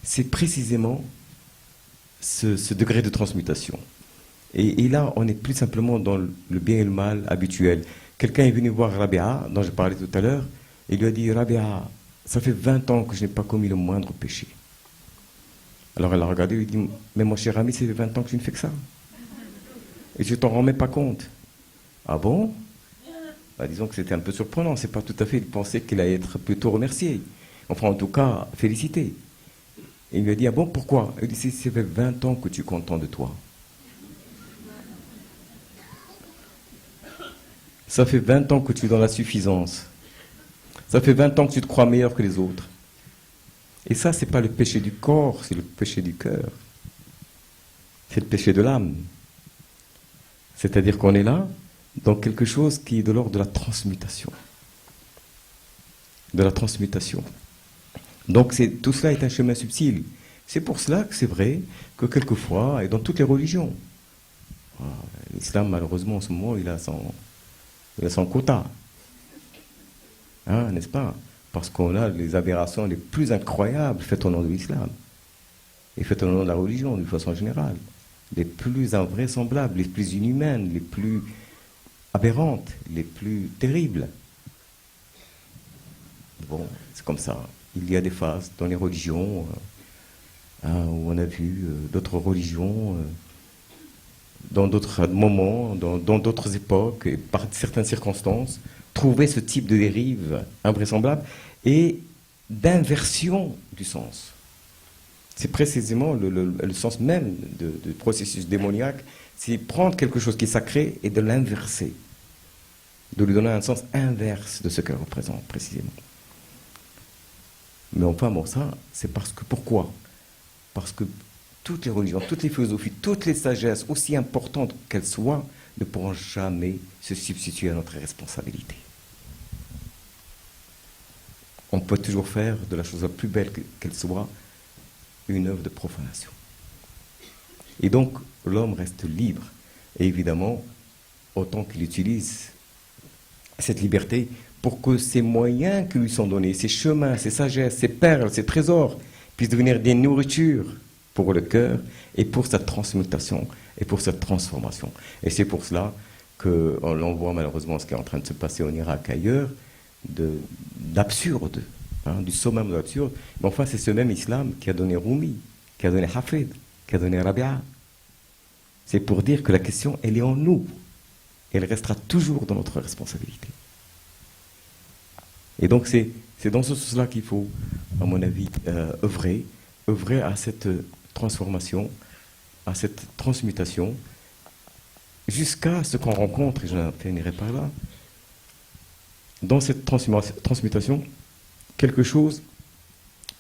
c'est précisément ce degré de transmutation. Et là, on n'est plus simplement dans le bien et le mal habituel. Quelqu'un est venu voir Rabia, dont je parlais tout à l'heure, et lui a dit « Rabia, ça fait 20 ans que je n'ai pas commis le moindre péché. » Alors elle a regardé et lui dit « Mais mon cher ami, ça fait 20 ans que je ne fais que ça. Et je ne t'en rends même pas compte. » Ah bon? Disons que c'était un peu surprenant, c'est pas tout à fait, il pensait qu'il allait être plutôt remercié. Enfin, en tout cas, félicité. Et il lui a dit « Ah bon, pourquoi ?» Il dit « Ça fait 20 ans que tu es content de toi. Ça fait 20 ans que tu es dans la suffisance. Ça fait 20 ans que tu te crois meilleur que les autres. Et ça, ce n'est pas le péché du corps, c'est le péché du cœur. C'est le péché de l'âme. C'est-à-dire qu'on est là dans quelque chose qui est de l'ordre de la transmutation. De la transmutation. Donc tout cela est un chemin subtil. C'est pour cela que c'est vrai que quelquefois, et dans toutes les religions, l'islam, malheureusement, en ce moment, il a son quota. N'est-ce pas? Parce qu'on a les aberrations les plus incroyables faites au nom de l'islam. Et faites au nom de la religion, d'une façon générale. Les plus invraisemblables, les plus inhumaines, les plus aberrantes, les plus terribles. Bon, c'est comme ça. Il y a des phases dans les religions où on a vu d'autres religions dans d'autres moments, dans d'autres époques, et par certaines circonstances, trouver ce type de dérive invraisemblable et d'inversion du sens. C'est précisément le sens même du processus démoniaque, c'est prendre quelque chose qui est sacré et de l'inverser, de lui donner un sens inverse de ce qu'elle représente précisément. Mais enfin, bon, ça, c'est parce que, pourquoi? Parce que toutes les religions, toutes les philosophies, toutes les sagesses, aussi importantes qu'elles soient, ne pourront jamais se substituer à notre responsabilité. On peut toujours faire de la chose la plus belle qu'elle soit une œuvre de profanation. Et donc, l'homme reste libre. Et évidemment, autant qu'il utilise cette liberté pour que ces moyens qui lui sont donnés, ces chemins, ces sagesses, ces perles, ces trésors, puissent devenir des nourritures pour le cœur et pour sa transmutation et pour sa transformation. Et c'est pour cela qu'on voit malheureusement ce qui est en train de se passer en Irak ailleurs, d'absurde, du summum de l'absurde. Mais enfin, c'est ce même islam qui a donné Rumi, qui a donné Hafid, qui a donné Rabia. C'est pour dire que la question, elle est en nous. Elle restera toujours dans notre responsabilité. Et donc, c'est dans ce sens-là qu'il faut, à mon avis, œuvrer à cette transformation, à cette transmutation, jusqu'à ce qu'on rencontre, et je finirai par là, dans cette transmutation, quelque chose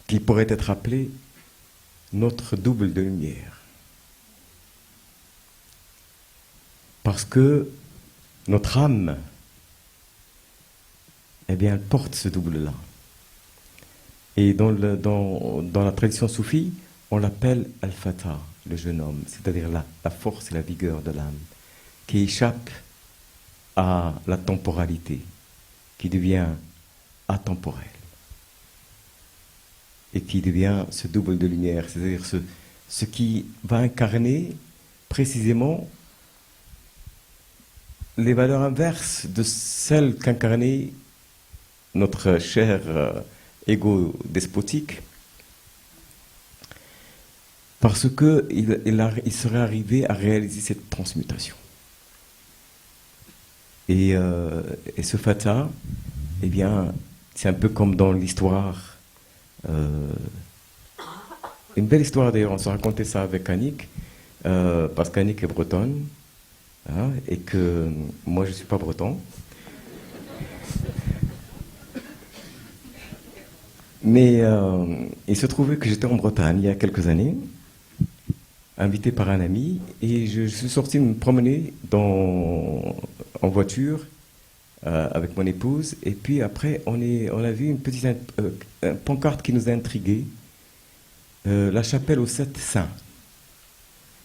qui pourrait être appelé notre double de lumière. Parce que notre âme, eh bien, elle porte ce double-là. Et dans la tradition soufie, on l'appelle Al-Fatah, le jeune homme, c'est-à-dire la force et la vigueur de l'âme, qui échappe à la temporalité, qui devient atemporelle, et qui devient ce double de lumière, c'est-à-dire ce qui va incarner précisément les valeurs inverses de celles qu'incarnait notre cher ego despotique, parce qu'il serait arrivé à réaliser cette transmutation. Et ce fatah, eh bien, c'est un peu comme dans l'histoire, une belle histoire d'ailleurs, on se racontait ça avec Annick, parce qu'Annick est bretonne, hein, et que moi je ne suis pas breton. Mais il se trouvait que j'étais en Bretagne il y a quelques années, invité par un ami, et je suis sorti me promener en voiture avec mon épouse, et puis après on a vu une petite pancarte qui nous a intrigués, la chapelle aux 7 saints.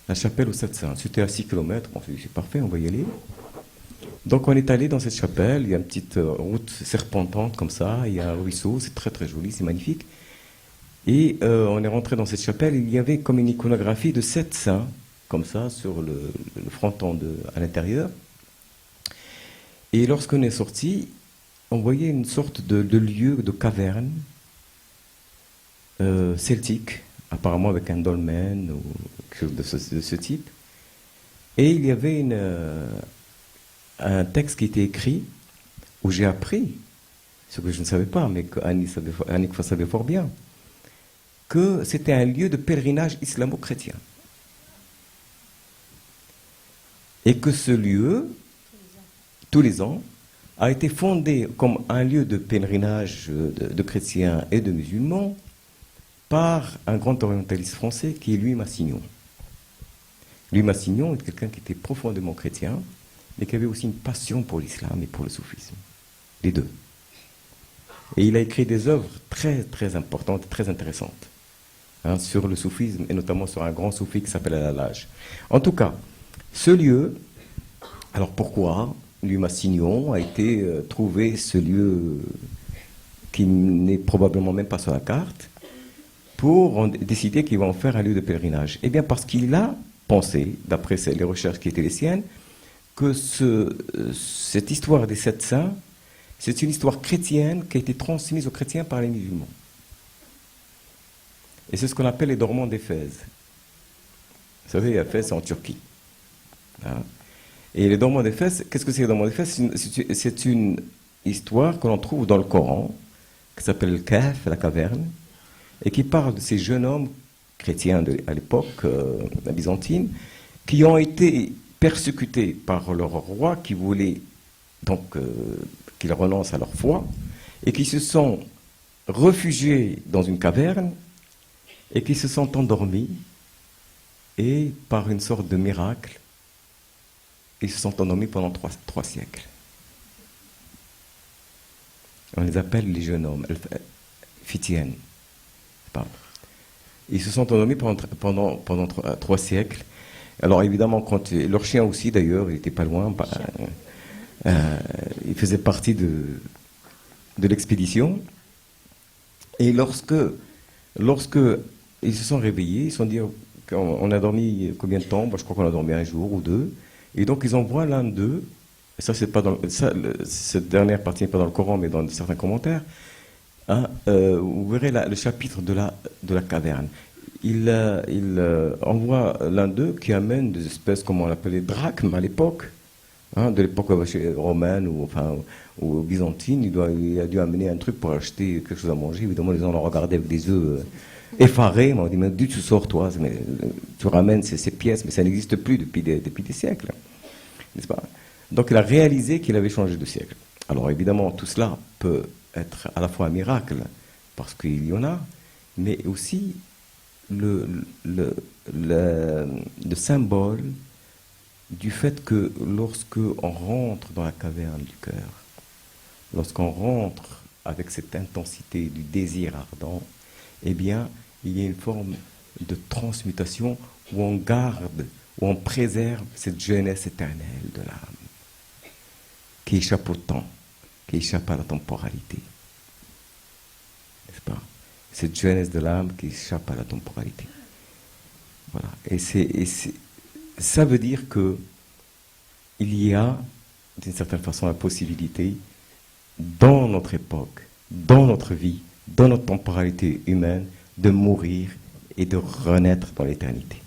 La chapelle aux 7 saints, c'était à 6 km, bon, c'est parfait, on va y aller. Donc on est allé dans cette chapelle, il y a une petite route serpentante comme ça, il y a un ruisseau, c'est très très joli, c'est magnifique. Et on est rentré dans cette chapelle, il y avait comme une iconographie de 7 saints, comme ça, sur le fronton à l'intérieur. Et lorsqu'on est sorti, on voyait une sorte de lieu, de caverne celtique, apparemment avec un dolmen ou quelque chose de ce type. Et il y avait un texte qui était écrit, où j'ai appris, ce que je ne savais pas, mais qu'Annick savait fort bien, que c'était un lieu de pèlerinage islamo-chrétien. Et que ce lieu, tous les ans, a été fondé comme un lieu de pèlerinage de chrétiens et de musulmans par un grand orientaliste français qui est Louis Massignon. Louis Massignon est quelqu'un qui était profondément chrétien, mais qui avait aussi une passion pour l'islam et pour le soufisme. Les deux. Et il a écrit des œuvres très très importantes, très intéressantes, hein, sur le soufisme, et notamment sur un grand soufi qui s'appelle Al-Hallaj. En tout cas, ce lieu, alors pourquoi Louis Massignon a été trouvé ce lieu qui n'est probablement même pas sur la carte, pour décider qu'il va en faire un lieu de pèlerinage? Eh bien parce qu'il a pensé, d'après les recherches qui étaient les siennes, que cette histoire des 7 saints, c'est une histoire chrétienne qui a été transmise aux chrétiens par les musulmans. Et c'est ce qu'on appelle les dormants d'Éphèse. Vous savez, Éphèse, c'est en Turquie. Hein? Et les dormants d'Éphèse, qu'est-ce que c'est les dormants d'Éphèse? C'est une histoire que l'on trouve dans le Coran, qui s'appelle le Kahf, la caverne, et qui parle de ces jeunes hommes chrétiens à l'époque, la byzantine, qui ont été persécutés par leur roi qui voulait donc qu'ils renoncent à leur foi et qui se sont réfugiés dans une caverne et qui se sont endormis et par une sorte de miracle, ils se sont endormis pendant 3 siècles. On les appelle les jeunes hommes, fitiennes. Ils se sont endormis pendant 3 siècles. Alors évidemment, quand leur chien aussi d'ailleurs, il n'était pas loin, il faisait partie de l'expédition. Et lorsque ils se sont réveillés, ils se sont dit, on a dormi combien de temps? Je crois qu'on a dormi 1 jour ou 2. Et donc ils envoient l'un d'eux, ça c'est pas cette dernière partie n'est pas dans le Coran, mais dans certains commentaires, hein, vous verrez le chapitre de la caverne. on voit l'un d'eux qui amène des espèces, comme on l'appelait, drachmes à l'époque, hein, de l'époque romaine ou byzantine. Il a dû amener un truc pour acheter quelque chose à manger. Évidemment, les gens l'ont regardé avec des yeux effarés. On dit, mais d'où tu sors, toi? Mais, tu ramènes ces pièces, mais ça n'existe plus depuis des siècles, n'est-ce pas? Donc il a réalisé qu'il avait changé de siècle. Alors évidemment, tout cela peut être à la fois un miracle, parce qu'il y en a, mais aussi le symbole du fait que lorsque on rentre dans la caverne du cœur, lorsqu'on rentre avec cette intensité du désir ardent, eh bien, il y a une forme de transmutation où on garde, où on préserve cette jeunesse éternelle de l'âme, qui échappe au temps, qui échappe à la temporalité. N'est-ce pas? Cette jeunesse de l'âme qui échappe à la temporalité. Voilà. Et ça veut dire que il y a, d'une certaine façon, la possibilité, dans notre époque, dans notre vie, dans notre temporalité humaine, de mourir et de renaître dans l'éternité.